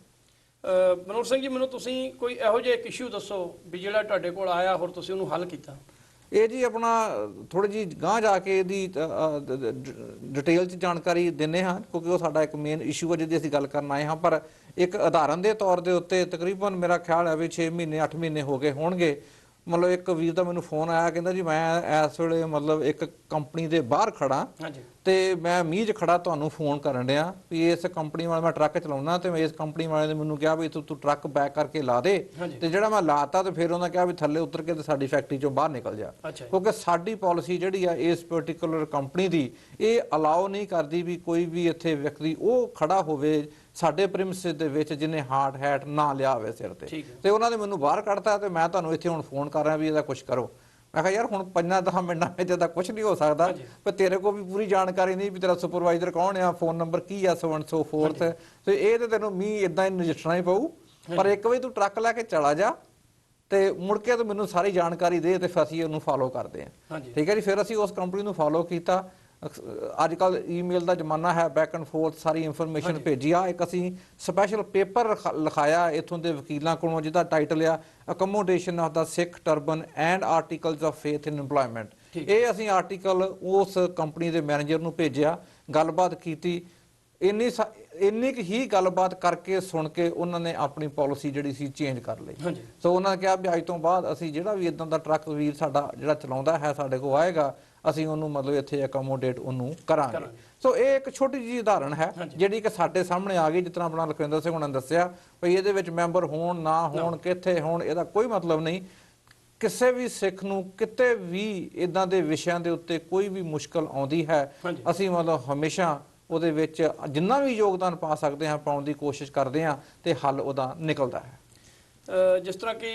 ਮਨੋਹਰ ਸਿੰਘ ਜੀ, ਮੈਨੂੰ ਤੁਸੀਂ ਕੋਈ ਇਹੋ ਜਿਹਾ ਇੱਕ ਇਸ਼ੂ ਦੱਸੋ ਵੀ ਜਿਹੜਾ ਤੁਹਾਡੇ ਕੋਲ ਆਇਆ ਹੋਰ ਤੁਸੀਂ ਉਹਨੂੰ ਹੱਲ ਕੀਤਾ। ਇਹ ਜੀ ਆਪਣਾ ਥੋੜੀ ਜੀ ਗਾਂਹ ਜਾ ਕੇ ਇਹਦੀ ਡਿਟੇਲ 'ਚ ਜਾਣਕਾਰੀ ਦਿੰਦੇ ਹਾਂ, ਕਿਉਂਕਿ ਉਹ ਸਾਡਾ ਇੱਕ ਮੇਨ ਇਸ਼ੂ ਹੈ ਜਿਹਦੀ ਅਸੀਂ ਗੱਲ ਕਰਨ ਆਏ ਹਾਂ। ਪਰ ਇੱਕ ਉਦਾਹਰਨ ਦੇ ਤੌਰ ਦੇ ਉੱਤੇ ਤਕਰੀਬਨ ਮੇਰਾ ਖਿਆਲ ਹੈ ਵੀ 6 ਮਹੀਨੇ 8 ਮਹੀਨੇ ਹੋ ਗਏ ਹੋਣਗੇ, ਮਤਲਬ ਇੱਕ ਵੀਰ ਦਾ ਮੈਨੂੰ ਫੋਨ ਆਇਆ, ਕਹਿੰਦਾ ਜੀ ਮੈਂ ਇਸ ਵੇਲੇ ਮਤਲਬ ਇੱਕ ਕੰਪਨੀ ਦੇ ਬਾਹਰ ਖੜਾ ਤੇ ਮੈਂ ਮੀਂਹ 'ਚ ਖੜਾ ਤੁਹਾਨੂੰ ਫੋਨ ਕਰਨ ਡਿਆ ਵੀ ਇਸ ਕੰਪਨੀ ਵਾਲਾ ਮੈਂ ਟਰੱਕ ਚਲਾਉਣਾ ਤੇ ਇਸ ਕੰਪਨੀ ਵਾਲੇ ਨੇ ਮੈਨੂੰ ਕਿਹਾ ਵੀ ਤੂੰ ਟਰੱਕ ਬੈਕ ਕਰਕੇ ਲਾ ਦੇ, ਤੇ ਜਿਹੜਾ ਮੈਂ ਲਾਤਾ ਤੇ ਫਿਰ ਉਹਨਾਂ ਕਿਹਾ ਵੀ ਥੱਲੇ ਉਤਰ ਕੇ ਤੇ ਸਾਡੀ ਫੈਕਟਰੀ 'ਚੋਂ ਬਾਹਰ ਨਿਕਲ ਜਾ, ਕਿਉਂਕਿ ਸਾਡੀ ਪਾਲਿਸੀ ਜਿਹੜੀ ਆ ਇਸ ਪਾਰਟਿਕੂਲਰ ਕੰਪਨੀ ਦੀ ਇਹ ਅਲਾਉ ਨਹੀਂ ਕਰਦੀ ਵੀ ਕੋਈ ਵੀ ਇੱਥੇ ਵਿਅਕਤੀ ਉਹ ਖੜਾ ਹੋਵੇ ਸਾਡੇ ਪ੍ਰੀਮਿਸਿਸ ਦੇ ਵਿੱਚ ਜਿਹਨੇ ਹਾਰਡ ਹੈਟ ਨਾ ਲਿਆ ਹੋਵੇ ਸਿਰ ਤੇ ਉਹਨਾਂ ਨੇ ਮੈਨੂੰ ਬਾਹਰ ਕੱਢਤਾ ਤੇ ਮੈਂ ਤੁਹਾਨੂੰ ਇੱਥੇ ਹੁਣ ਫੋਨ ਕਰ ਰਿਹਾ ਵੀ ਇਹਦਾ ਕੁਝ ਕਰੋ। ਮੈਂ ਕਿਹਾ ਯਾਰ ਹੁਣ 5-10 ਮਿੰਟਾਂ ਵਿੱਚ ਤਾਂ ਕੁਝ ਨਹੀਂ ਹੋ ਸਕਦਾ, ਪਰ ਤੇਰੇ ਕੋਲ ਵੀ ਪੂਰੀ ਜਾਣਕਾਰੀ ਨਹੀਂ ਵੀ ਤੇਰਾ ਸੁਪਰਵਾਈਜ਼ਰ ਕੌਣ ਆ, ਫੋਨ ਨੰਬਰ ਕੀ ਆ, ਸੋ ਐਂਡ ਸੋ ਫੋਰਥ, ਤੇ ਇਹ ਤੇ ਤੈਨੂੰ ਮੀਂਹ ਇਦਾਂ ਹੀ ਨਜਿੱਠਣਾ ਹੀ ਪਊ। ਪਰ ਇੱਕ ਵਾਰੀ ਤੂੰ ਟਰੱਕ ਲੈ ਕੇ ਚਲਾ ਜਾ ਤੇ ਮੁੜ ਕੇ ਤੂੰ ਮੈਨੂੰ ਸਾਰੀ ਜਾਣਕਾਰੀ ਦੇ ਤੇ ਫਿਰ ਅਸੀਂ ਉਹਨੂੰ ਫਾਲੋ ਕਰਦੇ ਹਾਂ। ਠੀਕ ਹੈ ਜੀ, ਫਿਰ ਅਸੀਂ ਉਸ ਕੰਪਨੀ ਨੂੰ ਫਾਲੋ ਕੀਤਾ। ਅੱਜ ਕੱਲ ਈਮੇਲ ਦਾ ਜ਼ਮਾਨਾ ਹੈ, back and fourth sorry information ਭੇਜੀ ਆ। ਇੱਕ ਅਸੀਂ ਸਪੈਸ਼ਲ ਪੇਪਰ ਲਿਖਾਇਆ ਇੱਥੋਂ ਦੇ ਵਕੀਲਾਂ ਕੋਲੋਂ ਜਿਹਦਾ ਟਾਈਟਲ ਆ accommodation of the Sikh turban and articles of faith in employment. ਇਹ ਅਸੀਂ ਆਰਟੀਕਲ ਉਸ ਕੰਪਨੀ ਦੇ ਮੈਨੇਜਰ ਨੂੰ ਭੇਜਿਆ, ਗੱਲਬਾਤ ਕੀਤੀ। ਇੰਨੀ ਕੁ ਹੀ ਗੱਲਬਾਤ ਕਰਕੇ ਸੁਣ ਕੇ ਉਹਨਾਂ ਨੇ ਆਪਣੀ ਪਾਲਿਸੀ ਜਿਹੜੀ ਸੀ ਚੇਂਜ ਕਰ ਲਈ। ਸੋ ਉਹਨਾਂ ਨੇ ਕਿਹਾ ਵੀ ਅੱਜ ਤੋਂ ਬਾਅਦ ਅਸੀਂ ਜਿਹੜਾ ਵੀ ਇਦਾਂ ਦਾ ਟਰੱਕ ਵੀਰ ਸਾਡਾ ਜਿਹੜਾ ਚਲਾਉਂਦਾ ਹੈ ਸਾਡੇ ਕੋਲ ਆਏਗਾ, ਅਸੀਂ ਉਹਨੂੰ ਮਤਲਬ ਇੱਥੇ ਅਕਮੋਡੇਟ ਉਹਨੂੰ ਕਰਾਂਗੇ। ਸੋ ਇਹ ਇੱਕ ਛੋਟੀ ਜਿਹੀ ਉਦਾਹਰਨ ਹੈ ਜਿਹੜੀ ਕਿ ਸਾਡੇ ਸਾਹਮਣੇ ਆ ਗਈ। ਜਿਸ ਤਰ੍ਹਾਂ ਆਪਣਾ ਲਖਵਿੰਦਰ ਸਿੰਘ ਹੁਣਾਂ ਨੇ ਦੱਸਿਆ ਵੀ ਇਹਦੇ ਵਿੱਚ ਮੈਂਬਰ ਹੋਣ ਨਾ ਹੋਣ, ਕਿੱਥੇ ਹੋਣ, ਇਹਦਾ ਕੋਈ ਮਤਲਬ ਨਹੀਂ। ਕਿਸੇ ਵੀ ਸਿੱਖ ਨੂੰ ਕਿਤੇ ਵੀ ਇਦਾਂ ਦੇ ਵਿਸ਼ਿਆਂ ਦੇ ਉੱਤੇ ਕੋਈ ਵੀ ਮੁਸ਼ਕਲ ਆਉਂਦੀ ਹੈ, ਅਸੀਂ ਮਤਲਬ ਹਮੇਸ਼ਾ ਉਹਦੇ ਵਿੱਚ ਜਿੰਨਾ ਵੀ ਯੋਗਦਾਨ ਪਾ ਸਕਦੇ ਹਾਂ ਪਾਉਣ ਦੀ ਕੋਸ਼ਿਸ਼ ਕਰਦੇ ਹਾਂ ਤੇ ਹੱਲ ਉਹਦਾ ਨਿਕਲਦਾ ਹੈ। ਜਿਸ ਤਰ੍ਹਾਂ ਕਿ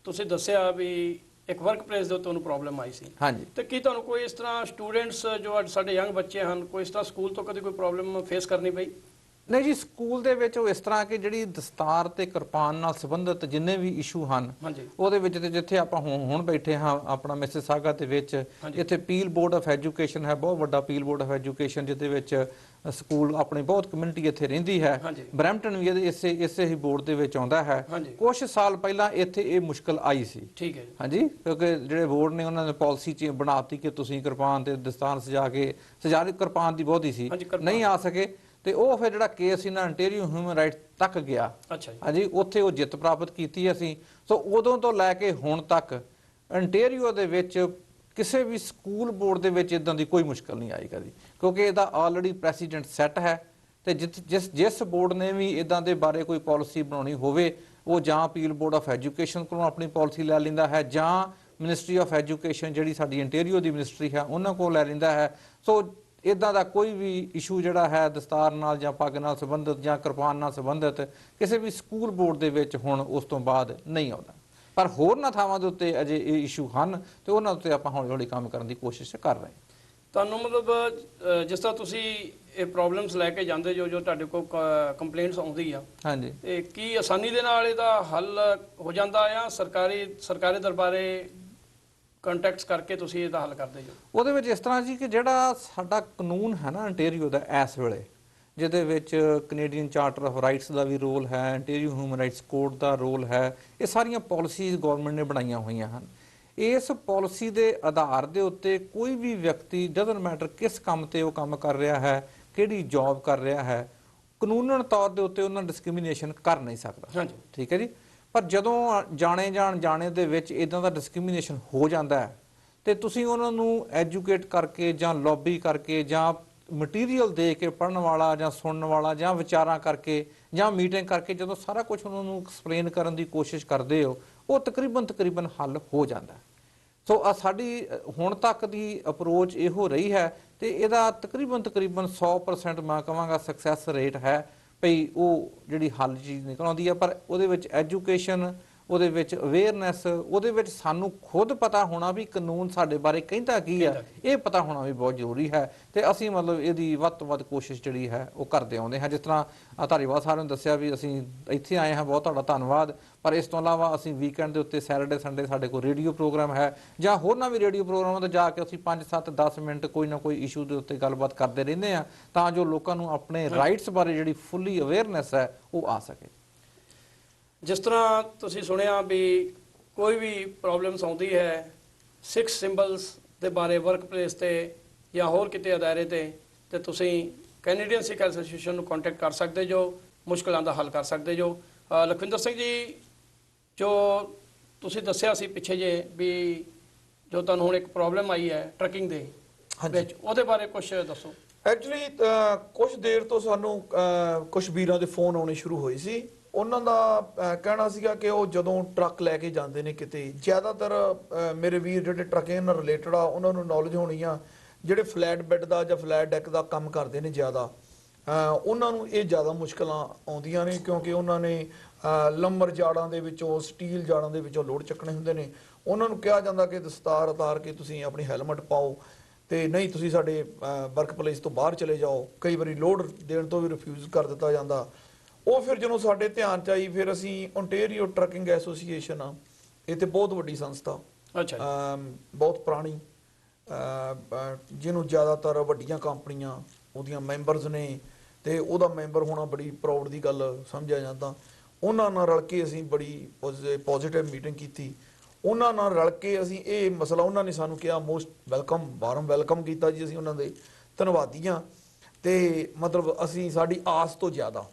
ਤੁਸੀਂ ਦੱਸਿਆ ਵੀ ਇੱਕ ਵਰਕ ਪਲੇਸ ਦੇ ਉੱਤੇ ਉਹਨੂੰ ਪ੍ਰੋਬਲਮ ਆਈ ਸੀ, ਹਾਂਜੀ, ਤੇ ਕੀ ਤੁਹਾਨੂੰ ਕੋਈ ਇਸ ਤਰ੍ਹਾਂ ਸਟੂਡੈਂਟਸ ਜੋ ਅੱਜ ਸਾਡੇ ਯੰਗ ਬੱਚੇ ਹਨ, ਕੋਈ ਇਸ ਤਰ੍ਹਾਂ ਸਕੂਲ ਤੋਂ ਕਦੇ ਕੋਈ ਪ੍ਰੋਬਲਮ ਫੇਸ ਕਰਨੀ ਪਈ? ਨਹੀਂ ਜੀ, ਸਕੂਲ ਦੇ ਵਿੱਚ ਉਹ ਇਸ ਤਰ੍ਹਾਂ ਕਿ ਜਿਹੜੀ ਦਸਤਾਰ ਤੇ ਕਿਰਪਾਨ ਨਾਲ ਸੰਬੰਧਿਤ ਜਿੰਨੇ ਵੀ ਇਸ਼ੂ ਹਨ ਉਹਦੇ ਵਿੱਚ ਤੇ ਜਿੱਥੇ ਆਪਾਂ ਹੁਣ ਬੈਠੇ ਹਾਂ ਆਪਣਾ ਮਿਸਿਸਾਗਾ ਦੇ ਵਿੱਚ, ਇੱਥੇ ਪੀਲ ਬੋਰਡ ਆਫ ਐਜੂਕੇਸ਼ਨ ਹੈ, ਬਹੁਤ ਵੱਡਾ ਪੀਲ ਬੋਰਡ ਆਫ ਐਜੂਕੇਸ਼ਨ, ਜਿਹਦੇ ਵਿੱਚ ਸਕੂਲ ਆਪਣੀ ਬਹੁਤ ਕਮਿਊਨਿਟੀ ਇੱਥੇ ਰਹਿੰਦੀ ਹੈ। ਬਰੈਂਪਟਨ ਵੀ ਇਸੇ ਹੀ ਬੋਰਡ ਦੇ ਵਿੱਚ ਆਉਂਦਾ ਹੈ। ਕੁਝ ਸਾਲ ਪਹਿਲਾਂ ਇੱਥੇ ਇਹ ਮੁਸ਼ਕਲ ਆਈ ਸੀ। ਠੀਕ ਹੈ, ਹਾਂਜੀ, ਕਿਉਂਕਿ ਜਿਹੜੇ ਬੋਰਡ ਨੇ ਉਹਨਾਂ ਨੇ ਪਾਲਿਸੀ ਚ ਬਣਾਤੀ ਕਿ ਤੁਸੀਂ ਕਿਰਪਾਨ ਤੇ ਦਸਤਾਰ ਸਜਾ ਕਿਰਪਾਨ ਦੀ ਬਹੁਤੀ ਸੀ, ਨਹੀਂ ਆ ਸਕੇ ਤੇ ਉਹ ਫਿਰ ਜਿਹੜਾ ਕੇਸ ਇਹਨਾਂ ਇੰਟੀਰੀਅਰ ਹਿਊਮਨ ਰਾਈਟ ਤੱਕ ਗਿਆ। ਹਾਂਜੀ, ਉੱਥੇ ਉਹ ਜਿੱਤ ਪ੍ਰਾਪਤ ਕੀਤੀ ਅਸੀਂ। ਸੋ ਉਦੋਂ ਤੋਂ ਲੈ ਕੇ ਹੁਣ ਤੱਕ ਇੰਟੀਰੀਅਰ ਦੇ ਵਿੱਚ ਕਿਸੇ ਵੀ ਸਕੂਲ ਬੋਰਡ ਦੇ ਵਿੱਚ ਇਦਾਂ ਦੀ ਕੋਈ ਮੁਸ਼ਕਲ ਨਹੀਂ ਆਈ ਕਦੀ, ਕਿਉਂਕਿ ਇਹਦਾ ਆਲਰੇਡੀ ਪ੍ਰੈਸੀਡੈਂਟ ਸੈੱਟ ਹੈ। ਤੇ ਜਿਸ ਬੋਰਡ ਨੇ ਵੀ ਇਦਾਂ ਦੇ ਬਾਰੇ ਕੋਈ ਪਾਲਿਸੀ ਬਣਾਉਣੀ ਹੋਵੇ, ਉਹ ਜਾਂ ਅਪੀਲ ਬੋਰਡ ਆਫ ਐਜੂਕੇਸ਼ਨ ਕੋਲੋਂ ਆਪਣੀ ਪਾਲਿਸੀ ਲੈ ਲੈਂਦਾ ਹੈ, ਜਾਂ ਮਿਨਿਸਟਰੀ ਆਫ ਐਜੂਕੇਸ਼ਨ ਜਿਹੜੀ ਸਾਡੀ ਇੰਟੀਰੀਅਰ ਦੀ ਮਿਨਿਸਟਰੀ ਹੈ ਉਹਨਾਂ ਕੋਲ ਲੈ ਲੈਂਦਾ ਹੈ। ਸੋ ਇਦਾਂ ਦਾ ਕੋਈ ਵੀ ਇਸ਼ੂ ਜਿਹੜਾ ਹੈ ਦਸਤਾਰ ਨਾਲ ਜਾਂ ਪੱਗ ਨਾਲ ਸੰਬੰਧਿਤ ਜਾਂ ਕਿਰਪਾਨ ਨਾਲ ਸੰਬੰਧਿਤ ਕਿਸੇ ਵੀ ਸਕੂਲ ਬੋਰਡ ਦੇ ਵਿੱਚ ਹੁਣ ਉਸ ਤੋਂ ਬਾਅਦ ਨਹੀਂ ਆਉਂਦਾ। ਪਰ ਹੋਰਨਾਂ ਥਾਵਾਂ ਦੇ ਉੱਤੇ ਅਜੇ ਇਹ ਇਸ਼ੂ ਹਨ ਤੇ ਉਹਨਾਂ ਉੱਤੇ ਆਪਾਂ ਹੌਲੀ ਹੌਲੀ ਕੰਮ ਕਰਨ ਦੀ ਕੋਸ਼ਿਸ਼ ਕਰ ਰਹੇ ਹਾਂ। ਤੁਹਾਨੂੰ ਮਤਲਬ ਜਿਸ ਤਰ੍ਹਾਂ ਤੁਸੀਂ ਇਹ ਪ੍ਰੋਬਲਮਸ ਲੈ ਕੇ ਜਾਂਦੇ ਜੋ ਤੁਹਾਡੇ ਕੋਲ ਕੰਪਲੇਂਟਸ ਆਉਂਦੀ ਆ, ਹਾਂਜੀ, ਤੇ ਕੀ ਆਸਾਨੀ ਦੇ ਨਾਲ ਇਹਦਾ ਹੱਲ ਹੋ ਜਾਂਦਾ ਆ? ਸਰਕਾਰੀ ਦਰਬਾਰੇ ਕੰਟੈਕਟਸ ਕਰਕੇ ਤੁਸੀਂ ਇਹਦਾ ਹੱਲ ਕਰਦੇ ਜੋ? ਉਹਦੇ ਵਿੱਚ ਇਸ ਤਰ੍ਹਾਂ ਜੀ ਕਿ ਜਿਹੜਾ ਸਾਡਾ ਕਾਨੂੰਨ ਹੈ ਨਾ ਇੰਟੀਰੀਅਰ ਦਾ ਇਸ ਵੇਲੇ, ਜਿਹਦੇ ਵਿੱਚ ਕੈਨੇਡੀਅਨ ਚਾਰਟਰ ਆਫ ਰਾਈਟਸ ਦਾ ਵੀ ਰੋਲ ਹੈ, ਇੰਟੀਰੀਅਰ ਹਿਊਮਨ ਰਾਈਟਸ ਕੋਡ ਦਾ ਰੋਲ ਹੈ, ਇਹ ਸਾਰੀਆਂ ਪਾਲਿਸੀਜ਼ ਗਵਰਨਮੈਂਟ ਨੇ ਬਣਾਈਆਂ ਹੋਈਆਂ ਹਨ। ਇਸ ਪਾਲਿਸੀ ਦੇ ਆਧਾਰ ਦੇ ਉੱਤੇ ਕੋਈ ਵੀ ਵਿਅਕਤੀ ਡਜ਼ਨਟ ਮੈਟਰ ਕਿਸ ਕੰਮ ਤੇ ਉਹ ਕੰਮ ਕਰ ਰਿਹਾ ਹੈ, ਕਿਹੜੀ ਜੌਬ ਕਰ ਰਿਹਾ ਹੈ, ਕਾਨੂੰਨਨ ਤੌਰ ਦੇ ਉੱਤੇ ਉਹਨਾਂ ਡਿਸਕ੍ਰਿਮੀਨੇਸ਼ਨ ਕਰ ਨਹੀਂ ਸਕਦਾ। ਠੀਕ ਹੈ ਜੀ, ਪਰ ਜਦੋਂ ਜਾਣੇ ਦੇ ਵਿੱਚ ਇਦਾਂ ਦਾ ਡਿਸਕ੍ਰਿਮੀਨੇਸ਼ਨ ਹੋ ਜਾਂਦਾ ਹੈ ਤੇ ਤੁਸੀਂ ਉਹਨਾਂ ਨੂੰ ਐਜੂਕੇਟ ਕਰਕੇ ਜਾਂ ਲੌਬੀ ਕਰਕੇ ਜਾਂ ਮਟੀਰੀਅਲ ਦੇ ਕੇ ਪੜ੍ਹਨ ਵਾਲਾ ਜਾਂ ਸੁਣਨ ਵਾਲਾ ਜਾਂ ਵਿਚਾਰਾਂ ਕਰਕੇ ਜਾਂ ਮੀਟਿੰਗ ਕਰਕੇ ਜਦੋਂ ਸਾਰਾ ਕੁਝ ਉਹਨਾਂ ਨੂੰ ਐਕਸਪਲੇਨ ਕਰਨ ਦੀ ਕੋਸ਼ਿਸ਼ ਕਰਦੇ ਹੋ, ਉਹ ਤਕਰੀਬਨ ਹੱਲ ਹੋ ਜਾਂਦਾ। ਸੋ ਸਾਡੀ ਹੁਣ ਤੱਕ ਦੀ ਅਪਰੋਚ ਇਹੋ ਰਹੀ ਹੈ ਤੇ ਇਹਦਾ ਤਕਰੀਬਨ 100% ਮੈਂ ਕਹਾਂਗਾ ਸਕਸੈਸ ਰੇਟ ਹੈ ਭਈ ਉਹ ਜਿਹੜੀ ਹੱਲ ਚੀਜ਼ ਨਿਕਲ ਆਉਂਦੀ ਹੈ। ਪਰ ਉਹਦੇ ਵਿੱਚ ਐਜੂਕੇਸ਼ਨ, ਉਹਦੇ ਵਿੱਚ ਅਵੇਅਰਨੈਸ, ਉਹਦੇ ਵਿੱਚ ਸਾਨੂੰ ਖੁਦ ਪਤਾ ਹੋਣਾ ਵੀ ਕਾਨੂੰਨ ਸਾਡੇ ਬਾਰੇ ਕਹਿੰਦਾ ਕੀ ਹੈ, ਇਹ ਪਤਾ ਹੋਣਾ ਵੀ ਬਹੁਤ ਜ਼ਰੂਰੀ ਹੈ। ਤੇ ਅਸੀਂ ਮਤਲਬ ਇਹਦੀ ਵੱਧ ਤੋਂ ਵੱਧ ਕੋਸ਼ਿਸ਼ ਜਿਹੜੀ ਹੈ ਉਹ ਕਰਦੇ ਆਉਂਦੇ ਹਾਂ। ਜਿਸ ਤਰ੍ਹਾਂ ਧਾਰੀਵਾਲ ਸਾਹਿਬ ਨੇ ਦੱਸਿਆ ਵੀ ਅਸੀਂ ਇੱਥੇ ਆਏ ਹਾਂ, ਬਹੁਤ ਤੁਹਾਡਾ ਧੰਨਵਾਦ। ਪਰ ਇਸ ਤੋਂ ਇਲਾਵਾ ਅਸੀਂ ਵੀਕਐਂਡ ਦੇ ਉੱਤੇ ਸੈਟਰਡੇ ਸੰਡੇ ਸਾਡੇ ਕੋਲ ਰੇਡੀਓ ਪ੍ਰੋਗਰਾਮ ਹੈ, ਜਾਂ ਹੋਰਨਾਂ ਵੀ ਰੇਡੀਓ ਪ੍ਰੋਗਰਾਮਾਂ 'ਤੇ ਜਾ ਕੇ ਅਸੀਂ 5 7 10 ਮਿੰਟ ਕੋਈ ਨਾ ਕੋਈ ਇਸ਼ੂ ਦੇ ਉੱਤੇ ਗੱਲਬਾਤ ਕਰਦੇ ਰਹਿੰਦੇ ਹਾਂ, ਤਾਂ ਜੋ ਲੋਕਾਂ ਨੂੰ ਆਪਣੇ ਰਾਈਟਸ ਬਾਰੇ ਜਿਹੜੀ ਫੁੱਲੀ ਅਵੇਅਰਨੈਸ ਹੈ ਉਹ ਆ ਸਕੇ। ਜਿਸ ਤਰ੍ਹਾਂ ਤੁਸੀਂ ਸੁਣਿਆ ਵੀ ਕੋਈ ਵੀ ਪ੍ਰੋਬਲਮਸ ਆਉਂਦੀ ਹੈ 6 ਸਿੰਬਲਸ ਦੇ ਬਾਰੇ ਵਰਕਪਲੇਸ ਤੇ ਜਾਂ ਹੋਰ ਕਿਤੇ ਅਦਾਰੇ ਤੇ ਤੁਸੀਂ ਕੈਨੇਡੀਅਨ ਸਿੱਖ ਐਸੋਸੀਏਸ਼ਨ ਨੂੰ ਕੰਟੈਕਟ ਕਰ ਸਕਦੇ ਜੋ, ਮੁਸ਼ਕਲਾਂ ਦਾ ਹੱਲ ਕਰ ਸਕਦੇ ਜੋ। ਲਖਵਿੰਦਰ ਸਿੰਘ ਜੀ, ਜੋ ਤੁਸੀਂ ਦੱਸਿਆ ਸੀ ਪਿੱਛੇ ਜੇ ਵੀ ਜੋ ਤੁਹਾਨੂੰ ਹੁਣ ਇੱਕ ਪ੍ਰੋਬਲਮ ਆਈ ਹੈ ਟਰੱਕਿੰਗ ਦੇ ਵਿੱਚ, ਉਹਦੇ ਬਾਰੇ ਕੁਝ ਦੱਸੋ। ਐਕਚੁਅਲੀ ਕੁਝ ਦੇਰ ਤੋਂ ਸਾਨੂੰ ਕੁਝ ਵੀਰਾਂ ਦੇ ਫੋਨ ਆਉਣੇ ਸ਼ੁਰੂ ਹੋਏ ਸੀ। ਉਹਨਾਂ ਦਾ ਕਹਿਣਾ ਸੀਗਾ ਕਿ ਉਹ ਜਦੋਂ ਟਰੱਕ ਲੈ ਕੇ ਜਾਂਦੇ ਨੇ ਕਿਤੇ, ਜ਼ਿਆਦਾਤਰ ਮੇਰੇ ਵੀਰ ਜਿਹੜੇ ਟਰੱਕਿੰਗ ਨਾਲ ਰਿਲੇਟਡ ਆ ਉਹਨਾਂ ਨੂੰ ਨੌਲੇਜ ਹੋਣੀ ਆ, ਜਿਹੜੇ ਫਲੈਟ ਬੈੱਡ ਦਾ ਜਾਂ ਫਲੈਟ ਡੈਕ ਦਾ ਕੰਮ ਕਰਦੇ ਨੇ ਜ਼ਿਆਦਾ, ਉਹਨਾਂ ਨੂੰ ਇਹ ਜ਼ਿਆਦਾ ਮੁਸ਼ਕਲਾਂ ਆਉਂਦੀਆਂ ਨੇ, ਕਿਉਂਕਿ ਉਹਨਾਂ ਨੇ ਲੰਬਰ ਜਾੜਾਂ ਦੇ ਵਿੱਚੋਂ, ਸਟੀਲ ਜਾੜਾਂ ਦੇ ਵਿੱਚੋਂ ਲੋਡ ਚੱਕਣੇ ਹੁੰਦੇ ਨੇ। ਉਹਨਾਂ ਨੂੰ ਕਿਹਾ ਜਾਂਦਾ ਕਿ ਦਸਤਾਰ ਉਤਾਰ ਕੇ ਤੁਸੀਂ ਆਪਣੀ ਹੈਲਮਟ ਪਾਓ, ਤੇ ਨਹੀਂ ਤੁਸੀਂ ਸਾਡੇ ਵਰਕ ਪਲੇਸ ਤੋਂ ਬਾਹਰ ਚਲੇ ਜਾਓ। ਕਈ ਵਾਰੀ ਲੋਡ ਦੇਣ ਤੋਂ ਵੀ ਰਿਫਿਊਜ਼ ਕਰ ਦਿੱਤਾ ਜਾਂਦਾ। ਉਹ ਫਿਰ ਜਦੋਂ ਸਾਡੇ ਧਿਆਨ 'ਚ ਆਈ, ਫਿਰ ਅਸੀਂ ਓਨਟਾਰੀਓ ਟਰੱਕਿੰਗ ਐਸੋਸੀਏਸ਼ਨ ਆ, ਇਹ ਤੇ ਬਹੁਤ ਵੱਡੀ ਸੰਸਥਾ, ਅੱਛਾ, ਬਹੁਤ ਪੁਰਾਣੀ, ਜਿਹਨੂੰ ਜ਼ਿਆਦਾਤਰ ਵੱਡੀਆਂ ਕੰਪਨੀਆਂ ਉਹਦੀਆਂ ਮੈਂਬਰਸ ਨੇ, ਤੇ ਉਹਦਾ ਮੈਂਬਰ ਹੋਣਾ ਬੜੀ ਪ੍ਰਾਊਡ ਦੀ ਗੱਲ ਸਮਝਿਆ ਜਾਂਦਾ। ਉਹਨਾਂ ਨਾਲ ਰਲ ਕੇ ਅਸੀਂ ਬੜੀ ਪੋਜ਼ਿਟਿਵ ਮੀਟਿੰਗ ਕੀਤੀ। ਉਹਨਾਂ ਨਾਲ ਰਲ ਕੇ ਅਸੀਂ ਇਹ ਮਸਲਾ, ਉਹਨਾਂ ਨੇ ਸਾਨੂੰ ਕਿਹਾ ਮੋਸਟ ਵੈਲਕਮ, ਵਾਰਮ ਵੈਲਕਮ ਕੀਤਾ ਜੀ। ਅਸੀਂ ਉਹਨਾਂ ਦੇ ਧੰਨਵਾਦੀ ਹਾਂ। ਤੇ ਮਤਲਬ ਅਸੀਂ ਸਾਡੀ ਆਸ ਤੋਂ ਜ਼ਿਆਦਾ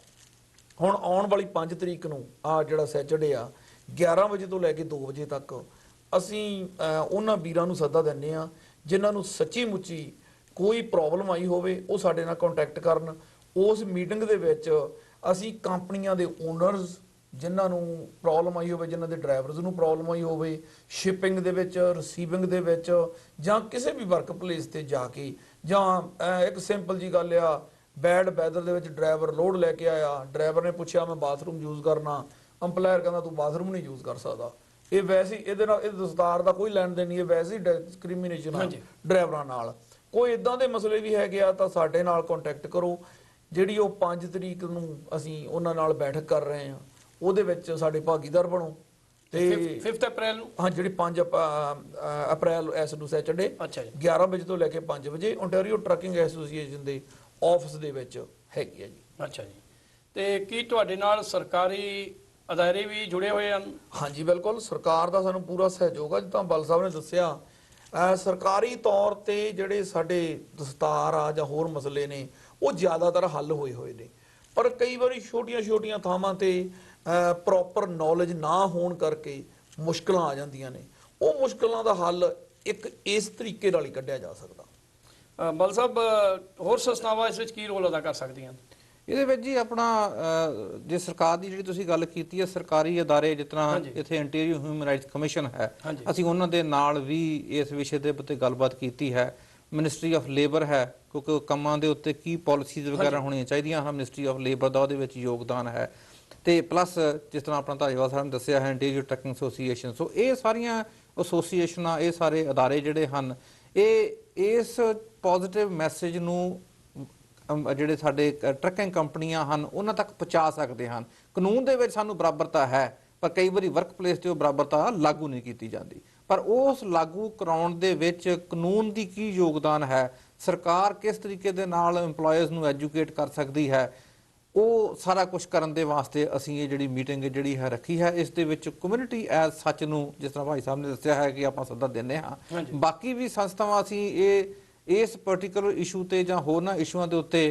ਹੁਣ ਆਉਣ ਵਾਲੀ 5 ਤਰੀਕ ਨੂੰ ਆ ਜਿਹੜਾ ਸੈਚਰਡੇ ਆ 11 ਵਜੇ ਤੋਂ ਲੈ ਕੇ 2 ਵਜੇ ਤੱਕ ਅਸੀਂ ਉਹਨਾਂ ਵੀਰਾਂ ਨੂੰ ਸੱਦਾ ਦਿੰਦੇ ਆ ਜਿਨ੍ਹਾਂ ਨੂੰ ਸੱਚੀ ਮੁੱਚੀ ਕੋਈ ਪ੍ਰੋਬਲਮ ਆਈ ਹੋਵੇ, ਉਹ ਸਾਡੇ ਨਾਲ ਕੰਟੈਕਟ ਕਰਨ। ਉਸ ਮੀਟਿੰਗ ਦੇ ਵਿੱਚ ਅਸੀਂ ਕੰਪਨੀਆਂ ਦੇ ਓਨਰਸ ਜਿਨ੍ਹਾਂ ਨੂੰ ਪ੍ਰੋਬਲਮ ਆਈ ਹੋਵੇ, ਜਿਨ੍ਹਾਂ ਦੇ ਡਰਾਈਵਰਸ ਨੂੰ ਪ੍ਰੋਬਲਮ ਆਈ ਹੋਵੇ, ਸ਼ਿਪਿੰਗ ਦੇ ਵਿੱਚ, ਰਿਸੀਵਿੰਗ ਦੇ ਵਿੱਚ, ਜਾਂ ਕਿਸੇ ਵੀ ਵਰਕ ਪਲੇਸ ਤੇ ਜਾ ਕੇ, ਜਾਂ ਇੱਕ ਸਿੰਪਲ ਜੀ ਗੱਲ ਆ, ਬੈਡ ਵੈਦਰ ਦੇ ਵਿੱਚ ਡਰਾਈਵਰ ਲੋਡ ਲੈ ਕੇ ਆਇਆ, ਡਰਾਈਵਰ ਨੇ ਪੁੱਛਿਆ ਮੈਂ ਬਾਥਰੂਮ ਯੂਜ਼ ਕਰਨਾ, ਅੰਪਲਾਇਰ ਕਹਿੰਦਾ ਤੂੰ ਬਾਥਰੂਮ ਨਹੀਂ ਯੂਜ਼ ਕਰ ਸਕਦਾ। ਇਹ ਵੈਸੇ ਇਹਦੇ ਨਾਲ ਇਹ ਦਸਤਾਰ ਦਾ ਕੋਈ ਲੈਣ ਦੇਣ ਨਹੀਂ, ਇਹ ਵੈਸੇ ਹੀ ਡਿਸਕ੍ਰਿਮੀਨੇਸ਼ਨ ਆ ਡਰਾਈਵਰਾਂ ਨਾਲ। ਕੋਈ ਇਦਾਂ ਦੇ ਮਸਲੇ ਵੀ ਹੈਗੇ ਆ ਤਾਂ ਸਾਡੇ ਨਾਲ ਕੰਟੈਕਟ ਕਰੋ। ਜਿਹੜੀ ਉਹ 5 ਤਰੀਕ ਨੂੰ ਅਸੀਂ ਉਹਨਾਂ ਨਾਲ ਬੈਠਕ ਕਰ ਰਹੇ ਹਾਂ, ਉਹਦੇ ਵਿੱਚ ਸਾਡੇ ਭਾਗੀਦਾਰ ਬਣੋ। ਤੇ 5 ਅਪ੍ਰੈਲ ਨੂੰ, ਹਾਂ, ਜਿਹੜੀ 5 ਅਪ੍ਰੈਲ ਇਸ ਨੂੰ ਸੈਚਰਡੇ 11 ਵਜੇ ਤੋਂ ਲੈ ਕੇ 5 ਵਜੇ ਓਨਟਾਰੀਓ ਟਰੱਕਿੰਗ ਐਸੋਸੀਏਸ਼ਨ ਦੇ ਆਫਿਸ ਦੇ ਵਿੱਚ ਹੈਗੀ ਹੈ ਜੀ। ਅੱਛਾ ਜੀ। ਤੇ ਕੀ ਤੁਹਾਡੇ ਨਾਲ ਸਰਕਾਰੀ ਅਦਾਰੇ ਵੀ ਜੁੜੇ ਹੋਏ ਹਨ? ਹਾਂਜੀ, ਬਿਲਕੁਲ। ਸਰਕਾਰ ਦਾ ਸਾਨੂੰ ਪੂਰਾ ਸਹਿਯੋਗ ਹੈ। ਜਿੱਦਾਂ ਬਲ ਸਾਹਿਬ ਨੇ ਦੱਸਿਆ, ਸਰਕਾਰੀ ਤੌਰ ਤੇ ਜਿਹੜੇ ਸਾਡੇ ਦਸਤਾਰ ਆ ਜਾਂ ਹੋਰ ਮਸਲੇ ਨੇ ਉਹ ਜ਼ਿਆਦਾਤਰ ਹੱਲ ਹੋਏ ਨੇ, ਪਰ ਕਈ ਵਾਰੀ ਛੋਟੀਆਂ ਥਾਵਾਂ ਤੇ ਪ੍ਰੋਪਰ ਨੌਲੇਜ ਨਾ ਹੋਣ ਕਰਕੇ ਮੁਸ਼ਕਲਾਂ ਆ ਜਾਂਦੀਆਂ ਨੇ। ਉਹ ਮੁਸ਼ਕਲਾਂ ਦਾ ਹੱਲ ਇੱਕ ਇਸ ਤਰੀਕੇ ਨਾਲ ਹੀ ਕੱਢਿਆ ਜਾ ਸਕਦਾ। ਬਲ ਸਾਹਿਬ, ਹੋਰ ਸੰਸਥਾਵਾਂ ਇਸ ਵਿੱਚ ਕੀ ਰੋਲ ਅਦਾ ਕਰ ਸਕਦੀਆਂ? ਇਹਦੇ ਵਿੱਚ ਜੀ ਆਪਣਾ ਜੇ ਸਰਕਾਰ ਦੀ ਜਿਹੜੀ ਤੁਸੀਂ ਗੱਲ ਕੀਤੀ ਹੈ, ਸਰਕਾਰੀ ਅਦਾਰੇ ਜਿਸ ਤਰ੍ਹਾਂ ਇੱਥੇ ਓਨਟਾਰੀਓ ਹਿਊਮਨ ਰਾਈਟਸ ਕਮਿਸ਼ਨ ਹੈ, ਅਸੀਂ ਉਹਨਾਂ ਦੇ ਨਾਲ ਵੀ ਇਸ ਵਿਸ਼ੇ ਦੇ ਉੱਤੇ ਗੱਲਬਾਤ ਕੀਤੀ ਹੈ। ਮਿਨਿਸਟਰੀ ਆਫ ਲੇਬਰ ਹੈ, ਕਿਉਂਕਿ ਕੰਮਾਂ ਦੇ ਉੱਤੇ ਕੀ ਪਾਲਿਸੀਜ਼ ਵਗੈਰਾ ਹੋਣੀਆਂ ਚਾਹੀਦੀਆਂ ਹਨ, ਮਿਨਿਸਟਰੀ ਆਫ ਲੇਬਰ ਦਾ ਉਹਦੇ ਵਿੱਚ ਯੋਗਦਾਨ ਹੈ। ਤੇ ਪਲੱਸ ਜਿਸ ਤਰ੍ਹਾਂ ਆਪਣਾ ਧਾਰੀਵਾਲ ਸਾਹਿਬ ਨੇ ਦੱਸਿਆ ਹੈ ਓਨਟਾਰੀਓ ਟਰੱਕਿੰਗ ਐਸੋਸੀਏਸ਼ਨ। ਸੋ ਇਹ ਸਾਰੀਆਂ ਐਸੋਸੀਏਸ਼ਨਾਂ, ਇਹ ਸਾਰੇ ਅਦਾਰੇ ਜਿਹੜੇ ਹਨ, ਇਹ ਇਸ ਪੋਜ਼ਿਟਿਵ ਮੈਸੇਜ ਨੂੰ ਜਿਹੜੇ ਸਾਡੇ ਟਰੱਕਿੰਗ ਕੰਪਨੀਆਂ ਹਨ ਉਹਨਾਂ ਤੱਕ ਪਹੁੰਚਾ ਸਕਦੇ ਹਨ। ਕਾਨੂੰਨ ਦੇ ਵਿੱਚ ਸਾਨੂੰ ਬਰਾਬਰਤਾ ਹੈ, ਪਰ ਕਈ ਵਾਰੀ ਵਰਕ ਪਲੇਸ ਤੇ ਉਹ ਬਰਾਬਰਤਾ ਲਾਗੂ ਨਹੀਂ ਕੀਤੀ ਜਾਂਦੀ। ਪਰ ਉਸ ਲਾਗੂ ਕਰਾਉਣ ਦੇ ਵਿੱਚ ਕਾਨੂੰਨ ਦੀ ਕੀ ਯੋਗਦਾਨ ਹੈ, ਸਰਕਾਰ ਕਿਸ ਤਰੀਕੇ ਦੇ ਨਾਲ EMPLOYEES ਨੂੰ ਐਜੂਕੇਟ ਕਰ ਸਕਦੀ ਹੈ, ਉਹ ਸਾਰਾ ਕੁਝ ਕਰਨ ਦੇ ਵਾਸਤੇ ਅਸੀਂ ਇਹ ਜਿਹੜੀ ਮੀਟਿੰਗ ਜਿਹੜੀ ਹੈ ਰੱਖੀ ਹੈ। ਇਸ ਦੇ ਵਿੱਚ ਕਮਿਊਨਿਟੀ ਐਜ਼ ਸੱਚ ਨੂੰ, ਜਿਸ ਤਰ੍ਹਾਂ ਭਾਈ ਸਾਹਿਬ ਨੇ ਦੱਸਿਆ ਹੈ ਕਿ ਆਪਾਂ ਸੱਦਾ ਦਿੰਦੇ ਹਾਂ, ਬਾਕੀ ਵੀ ਸੰਸਥਾਵਾਂ ਅਸੀਂ ਇਸ ਪਾਰਟਿਕੂਲਰ ਇਸ਼ੂ ਤੇ ਜਾਂ ਹੋਰਨਾਂ ਇਸ਼ੂਆਂ ਦੇ ਉੱਤੇ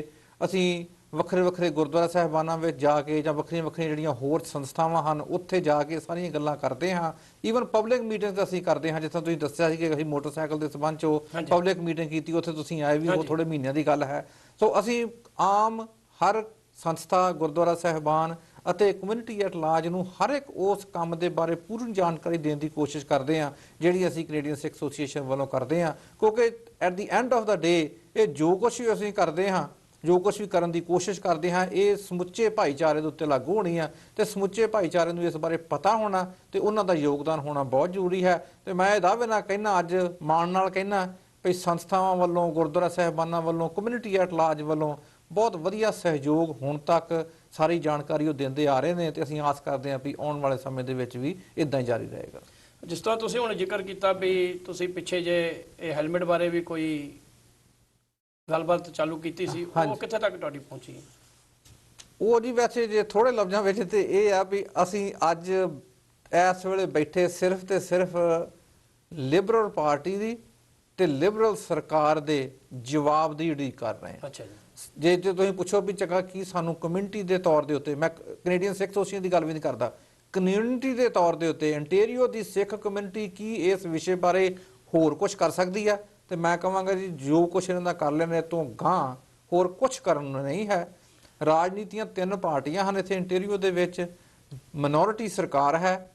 ਅਸੀਂ ਵੱਖਰੇ ਗੁਰਦੁਆਰਾ ਸਾਹਿਬਾਨਾਂ ਵਿੱਚ ਜਾ ਕੇ ਜਾਂ ਵੱਖਰੀਆਂ ਜਿਹੜੀਆਂ ਹੋਰ ਸੰਸਥਾਵਾਂ ਹਨ ਉੱਥੇ ਜਾ ਕੇ ਸਾਰੀਆਂ ਗੱਲਾਂ ਕਰਦੇ ਹਾਂ। ਈਵਨ ਪਬਲਿਕ ਮੀਟਿੰਗਸ ਅਸੀਂ ਕਰਦੇ ਹਾਂ, ਜਿਸ ਤਰ੍ਹਾਂ ਤੁਸੀਂ ਦੱਸਿਆ ਸੀ ਕਿ ਅਸੀਂ ਮੋਟਰਸਾਈਕਲ ਦੇ ਸੰਬੰਧ 'ਚ ਪਬਲਿਕ ਮੀਟਿੰਗ ਕੀਤੀ, ਉੱਥੇ ਤੁਸੀਂ ਆਏ ਵੀ, ਉਹ ਥੋੜੇ ਮਹੀਨਿਆਂ ਦੀ ਗੱਲ ਹੈ। ਸੋ ਅਸੀਂ ਆਮ ਹਰ ਸੰਸਥਾ, ਗੁਰਦੁਆਰਾ ਸਾਹਿਬਾਨ ਅਤੇ ਕਮਿਊਨਿਟੀ ਐਟ ਲਾਰਜ ਨੂੰ ਹਰ ਇੱਕ ਉਸ ਕੰਮ ਦੇ ਬਾਰੇ ਪੂਰੀ ਜਾਣਕਾਰੀ ਦੇਣ ਦੀ ਕੋਸ਼ਿਸ਼ ਕਰਦੇ ਹਾਂ ਜਿਹੜੀ ਅਸੀਂ ਕੈਨੇਡੀਅਨ ਸਿੱਖ ਐਸੋਸੀਏਸ਼ਨ ਵੱਲੋਂ ਕਰਦੇ ਹਾਂ। ਕਿਉਂਕਿ ਐਟ ਦੀ ਐਂਡ ਆਫ ਦਾ ਡੇ ਇਹ ਜੋ ਕੁਛ ਵੀ ਅਸੀਂ ਕਰਦੇ ਹਾਂ, ਜੋ ਕੁਝ ਵੀ ਕਰਨ ਦੀ ਕੋਸ਼ਿਸ਼ ਕਰਦੇ ਹਾਂ ਇਹ ਸਮੁੱਚੇ ਭਾਈਚਾਰੇ ਦੇ ਉੱਤੇ ਲਾਗੂ ਹੋਣੀ ਆ ਤੇ ਸਮੁੱਚੇ ਭਾਈਚਾਰੇ ਨੂੰ ਇਸ ਬਾਰੇ ਪਤਾ ਹੋਣਾ ਤੇ ਉਹਨਾਂ ਦਾ ਯੋਗਦਾਨ ਹੋਣਾ ਬਹੁਤ ਜ਼ਰੂਰੀ ਹੈ। ਤੇ ਮੈਂ ਇਹ ਦਾਅਵੇ ਨਾਲ ਕਹਿਣਾ, ਅੱਜ ਮਾਣ ਨਾਲ ਕਹਿਣਾ ਵੀ ਸੰਸਥਾਵਾਂ ਵੱਲੋਂ, ਗੁਰਦੁਆਰਾ ਸਾਹਿਬਾਨਾਂ ਵੱਲੋਂ, ਕਮਿਊਨਿਟੀ ਐਟ ਲਾਰਜ ਵੱਲੋਂ ਬਹੁਤ ਵਧੀਆ ਸਹਿਯੋਗ ਹੁਣ ਤੱਕ ਸਾਰੀ ਜਾਣਕਾਰੀ ਉਹ ਦਿੰਦੇ ਆ ਰਹੇ ਨੇ ਤੇ ਅਸੀਂ ਆਸ ਕਰਦੇ ਹਾਂ ਵੀ ਆਉਣ ਵਾਲੇ ਸਮੇਂ ਦੇ ਵਿੱਚ ਵੀ ਇਦਾਂ ਹੀ ਜਾਰੀ ਰਹੇਗਾ। ਜਿਸ ਤਰ੍ਹਾਂ ਤੁਸੀਂ ਹੁਣ ਜ਼ਿਕਰ ਕੀਤਾ ਵੀ ਤੁਸੀਂ ਪਿੱਛੇ ਜੇ ਇਹ ਹੈਲਮਟ ਬਾਰੇ ਵੀ ਕੋਈ ਗੱਲਬਾਤ ਚਾਲੂ ਕੀਤੀ ਸੀ, ਉਹ ਕਿੱਥੇ ਤੱਕ ਤੁਹਾਡੀ ਪਹੁੰਚੀ? ਉਹ ਜੀ ਵੈਸੇ ਜੇ ਥੋੜੇ ਲਫ਼ਜ਼ਾਂ ਵਿੱਚ ਤੇ ਇਹ ਆ ਵੀ ਅਸੀਂ ਅੱਜ ਇਸ ਵੇਲੇ ਬੈਠੇ ਸਿਰਫ ਤੇ ਸਿਰਫ ਲਿਬਰਲ ਪਾਰਟੀ ਦੀ ਤੇ ਲਿਬਰਲ ਸਰਕਾਰ ਦੇ ਜਵਾਬ ਦੀ ਉਡੀਕ ਕਰ ਰਹੇ ਹਾਂ। ਅੱਛਾ ਜੀ। ਜੇ ਤੁਸੀਂ ਪੁੱਛੋ ਵੀ ਚੰਗਾ ਕੀ ਸਾਨੂੰ ਕਮਿਊਨਿਟੀ ਦੇ ਤੌਰ ਦੇ ਉੱਤੇ, ਮੈਂ ਕੈਨੇਡੀਅਨ ਸਿੱਖ ਐਸੋਸੀਏਸ਼ਨ ਦੀ ਗੱਲ ਵੀ ਨਹੀਂ ਕਰਦਾ, ਕਮਿਊਨਿਟੀ ਦੇ ਤੌਰ ਦੇ ਉੱਤੇ ਅੰਟੇਰੀਓ ਦੀ ਸਿੱਖ ਕਮਿਊਨਿਟੀ ਕੀ ਇਸ ਵਿਸ਼ੇ ਬਾਰੇ ਹੋਰ ਕੁਝ ਕਰ ਸਕਦੀ ਆ? ਤੇ ਮੈਂ ਕਹਾਂਗਾ ਜੀ ਜੋ ਕੁਝ ਇਹਨਾਂ ਦਾ ਕਰ ਲੈਣੇ ਤੋਂ ਗਾਂ ਹੋਰ ਕੁਝ ਕਰਨ ਨੂੰ ਨਹੀਂ ਹੈ। ਰਾਜਨੀਤੀਆਂ 3 ਪਾਰਟੀਆਂ ਹਨ ਇੱਥੇ ਅੰਟੇਰੀਓ ਦੇ ਵਿੱਚ, ਮਿਨੋਰਿਟੀ ਸਰਕਾਰ ਹੈ,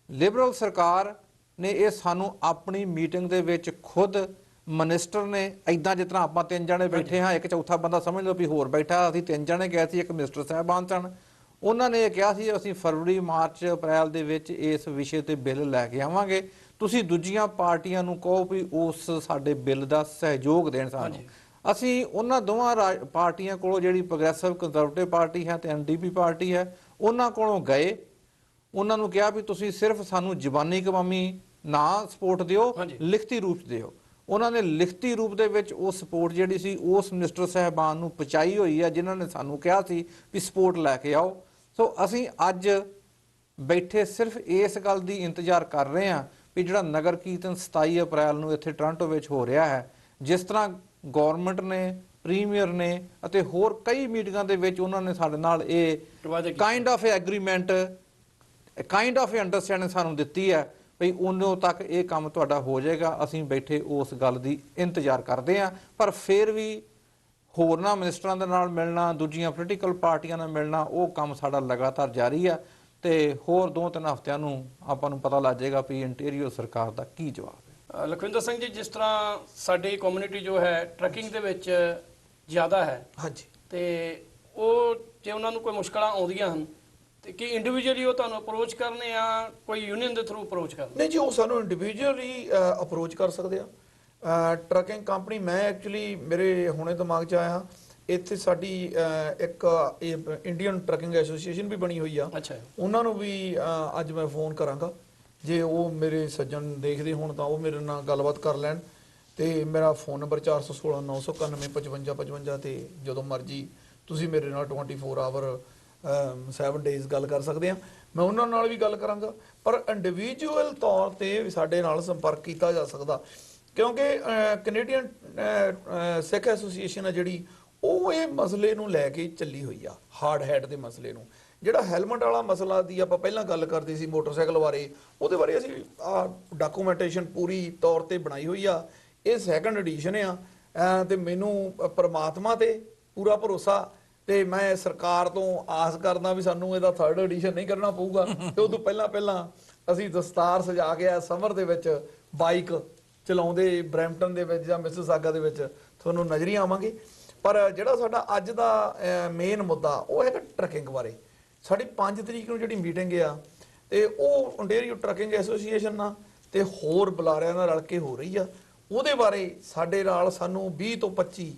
ਲਿਬਰਲ ਸਰਕਾਰ ਨੇ ਇਹ ਸਾਨੂੰ ਆਪਣੀ ਮੀਟਿੰਗ ਦੇ ਵਿੱਚ ਖੁਦ ਮਿਨਿਸਟਰ ਨੇ ਇਦਾਂ ਜਿਸ ਤਰ੍ਹਾਂ ਆਪਾਂ 3 ਜਣੇ ਬੈਠੇ ਹਾਂ, ਇੱਕ ਚੌਥਾ ਬੰਦਾ ਸਮਝ ਲਓ ਵੀ ਹੋਰ ਬੈਠਾ, ਅਸੀਂ 3 ਜਣੇ ਗਏ ਸੀ, ਇੱਕ ਮਿਨਿਸਟਰ ਸਾਹਿਬਾਨ ਸਨ, ਉਹਨਾਂ ਨੇ ਇਹ ਕਿਹਾ ਸੀ ਅਸੀਂ ਫਰਵਰੀ, ਮਾਰਚ, ਅਪ੍ਰੈਲ ਦੇ ਵਿੱਚ ਇਸ ਵਿਸ਼ੇ ਤੇ ਬਿੱਲ ਲੈ ਕੇ ਆਵਾਂਗੇ, ਤੁਸੀਂ ਦੂਜੀਆਂ ਪਾਰਟੀਆਂ ਨੂੰ ਕਹੋ ਵੀ ਉਸ ਸਾਡੇ ਬਿੱਲ ਦਾ ਸਹਿਯੋਗ ਦੇਣ ਸਾਨੂੰ। ਅਸੀਂ ਉਹਨਾਂ ਦੋਵਾਂ ਪਾਰਟੀਆਂ ਕੋਲੋਂ, ਜਿਹੜੀ ਪ੍ਰੋਗਰੈਸਿਵ ਕੰਜ਼ਰਵੇਟਿਵ ਪਾਰਟੀ ਹੈ ਤੇ ਐਨਡੀਪੀ ਪਾਰਟੀ ਹੈ, ਉਹਨਾਂ ਕੋਲੋਂ ਗਏ, ਉਹਨਾਂ ਨੂੰ ਕਿਹਾ ਵੀ ਤੁਸੀਂ ਸਿਰਫ ਸਾਨੂੰ ਜ਼ਬਾਨੀ ਕਵਾਮੀ ਨਾ ਸਪੋਰਟ ਦਿਓ, ਲਿਖਤੀ ਰੂਪ ਦਿਓ। ਉਹਨਾਂ ਨੇ ਲਿਖਤੀ ਰੂਪ ਦੇ ਵਿੱਚ ਉਹ ਸਪੋਰਟ ਜਿਹੜੀ ਸੀ ਉਸ ਮਿਨਿਸਟਰ ਸਾਹਿਬਾਨ ਨੂੰ ਪਹੁੰਚਾਈ ਹੋਈ ਹੈ ਜਿਨ੍ਹਾਂ ਨੇ ਸਾਨੂੰ ਕਿਹਾ ਸੀ ਵੀ ਸਪੋਰਟ ਲੈ ਕੇ ਆਓ। ਸੋ ਅਸੀਂ ਅੱਜ ਬੈਠੇ ਸਿਰਫ ਇਸ ਗੱਲ ਦੀ ਇੰਤਜ਼ਾਰ ਕਰ ਰਹੇ ਹਾਂ ਵੀ ਜਿਹੜਾ ਨਗਰ ਕੀਰਤਨ 27 ਅਪ੍ਰੈਲ ਨੂੰ ਇੱਥੇ ਟੋਰਾਂਟੋ ਵਿੱਚ ਹੋ ਰਿਹਾ ਹੈ, ਜਿਸ ਤਰ੍ਹਾਂ ਗਵਰਨਮੈਂਟ ਨੇ, ਪ੍ਰੀਮੀਅਰ ਨੇ ਅਤੇ ਹੋਰ ਕਈ ਮੀਟਿੰਗਾਂ ਦੇ ਵਿੱਚ ਉਹਨਾਂ ਨੇ ਸਾਡੇ ਨਾਲ ਇਹ kind of agreement, kind of understanding ਸਾਨੂੰ ਦਿੱਤੀ ਹੈ ਵੀ ਉਦੋਂ ਤੱਕ ਇਹ ਕੰਮ ਤੁਹਾਡਾ ਹੋ ਜਾਏਗਾ। ਅਸੀਂ ਬੈਠੇ ਉਸ ਗੱਲ ਦੀ ਇੰਤਜ਼ਾਰ ਕਰਦੇ ਹਾਂ, ਪਰ ਫਿਰ ਵੀ ਹੋਰਨਾਂ ਮਿਨਿਸਟਰਾਂ ਦੇ ਨਾਲ ਮਿਲਣਾ, ਦੂਜੀਆਂ ਪੋਲੀਟੀਕਲ ਪਾਰਟੀਆਂ ਨਾਲ ਮਿਲਣਾ, ਉਹ ਕੰਮ ਸਾਡਾ ਲਗਾਤਾਰ ਜਾਰੀ ਆ ਤੇ ਹੋਰ 2-3 ਹਫ਼ਤਿਆਂ ਨੂੰ ਆਪਾਂ ਨੂੰ ਪਤਾ ਲੱਗ ਜਾਏਗਾ ਵੀ ਇੰਟੀਰੀਅਰ ਸਰਕਾਰ ਦਾ ਕੀ ਜਵਾਬ ਹੈ। ਲਖਵਿੰਦਰ ਸਿੰਘ ਜੀ, ਜਿਸ ਤਰ੍ਹਾਂ ਸਾਡੀ ਕਮਿਊਨਿਟੀ ਜੋ ਹੈ ਟਰੱਕਿੰਗ ਦੇ ਵਿੱਚ ਜ਼ਿਆਦਾ ਹੈ, ਹਾਂਜੀ, ਤੇ ਉਹ ਜੇ ਉਹਨਾਂ ਨੂੰ ਕੋਈ ਮੁਸ਼ਕਲਾਂ ਆਉਂਦੀਆਂ ਹਨ ਤੇ ਕੀ ਇੰਡੀਵਿਜੂਅਲੀ ਉਹ ਤੁਹਾਨੂੰ ਅਪਰੋਚ ਕਰਨੇ ਆ, ਕੋਈ ਯੂਨੀਅਨ ਦੇ ਥਰੂ ਅਪਰੋਚ ਕਰਨੇ? ਨਹੀਂ ਜੀ, ਉਹ ਸਾਨੂੰ ਇੰਡੀਵਿਜੂਅਲੀ ਅਪਰੋਚ ਕਰ ਸਕਦੇ ਆ। ਟਰੱਕਿੰਗ ਕੰਪਨੀ, ਮੈਂ ਐਕਚੁਅਲੀ ਮੇਰੇ ਹੁਣੇ ਦਿਮਾਗ 'ਚ ਆਇਆ, ਇੱਥੇ ਸਾਡੀ ਇੱਕ ਇੰਡੀਅਨ ਟਰੱਕਿੰਗ ਐਸੋਸੀਏਸ਼ਨ ਵੀ ਬਣੀ ਹੋਈ ਆ। ਅੱਛਾ, ਉਹਨਾਂ ਨੂੰ ਵੀ ਅੱਜ ਮੈਂ ਫੋਨ ਕਰਾਂਗਾ, ਜੇ ਉਹ ਮੇਰੇ ਸੱਜਣ ਦੇਖਦੇ ਹੋਣ ਤਾਂ ਉਹ ਮੇਰੇ ਨਾਲ ਗੱਲਬਾਤ ਕਰ ਲੈਣ। ਤੇ ਮੇਰਾ ਫੋਨ ਨੰਬਰ 416 991 55 55 ਤੇ ਜਦੋਂ ਮਰਜੀ ਤੁਸੀਂ ਮੇਰੇ ਨਾਲ 24 ਆਵਰ 7 ਡੇਜ਼ ਗੱਲ ਕਰ ਸਕਦੇ ਆ। ਮੈਂ ਉਹਨਾਂ ਨਾਲ ਵੀ ਗੱਲ ਕਰਾਂਗਾ, ਪਰ ਇੰਡੀਵਿਜੂਅਲ ਤੌਰ ਤੇ ਸਾਡੇ ਨਾਲ ਸੰਪਰਕ ਕੀਤਾ ਜਾ ਸਕਦਾ, ਕਿਉਂਕਿ ਕੈਨੇਡੀਅਨ ਸਿੱਖ ਐਸੋਸੀਏਸ਼ਨ ਆ ਜਿਹੜੀ, ਉਹ ਇਹ ਮਸਲੇ ਨੂੰ ਲੈ ਕੇ ਚੱਲੀ ਹੋਈ ਆ, ਹਾਰਡ ਹੈਡ ਦੇ ਮਸਲੇ ਨੂੰ। ਜਿਹੜਾ ਹੈਲਮਟ ਵਾਲਾ ਮਸਲਾ ਦੀ ਆਪਾਂ ਪਹਿਲਾਂ ਗੱਲ ਕਰਦੇ ਸੀ ਮੋਟਰਸਾਈਕਲ ਬਾਰੇ, ਉਹਦੇ ਬਾਰੇ ਅਸੀਂ ਡਾਕੂਮੈਂਟੇਸ਼ਨ ਪੂਰੀ ਤੌਰ ਤੇ ਬਣਾਈ ਹੋਈ ਆ। ਇਹ 2nd ਐਡੀਸ਼ਨ ਆ ਤੇ ਮੈਨੂੰ ਪਰਮਾਤਮਾ ਤੇ ਪੂਰਾ ਭਰੋਸਾ, ਤੇ ਮੈਂ ਸਰਕਾਰ ਤੋਂ ਆਸ ਕਰਦਾ ਵੀ ਸਾਨੂੰ ਇਹਦਾ 3rd ਐਡੀਸ਼ਨ ਨਹੀਂ ਕਰਨਾ ਪਊਗਾ ਤੇ ਉਦੋਂ ਪਹਿਲਾਂ ਅਸੀਂ ਦਸਤਾਰ ਸਜਾ ਕੇ ਸਮਰ ਦੇ ਵਿੱਚ ਬਾਈਕ ਚਲਾਉਂਦੇ ਬਰੈਂਪਟਨ ਦੇ ਵਿੱਚ ਜਾਂ ਮਿਸਿਸਾਗਾ ਦੇ ਵਿੱਚ ਤੁਹਾਨੂੰ ਨਜ਼ਰ ਹੀ ਆਵਾਂਗੇ। ਪਰ ਜਿਹੜਾ ਸਾਡਾ ਅੱਜ ਦਾ ਮੇਨ ਮੁੱਦਾ ਉਹ ਹੈਗਾ ਟਰੱਕਿੰਗ ਬਾਰੇ। ਸਾਡੀ 5 ਤਰੀਕ ਨੂੰ ਜਿਹੜੀ ਮੀਟਿੰਗ ਆ ਤੇ ਉਹ ontario ਟਰੱਕਿੰਗ ਐਸੋਸੀਏਸ਼ਨ ਨਾਲ ਤੇ ਹੋਰ ਬੁਲਾਰਿਆਂ ਨਾਲ ਰਲ ਕੇ ਹੋ ਰਹੀ ਆ। ਉਹਦੇ ਬਾਰੇ ਸਾਡੇ ਨਾਲ ਸਾਨੂੰ 20 ਤੋਂ 25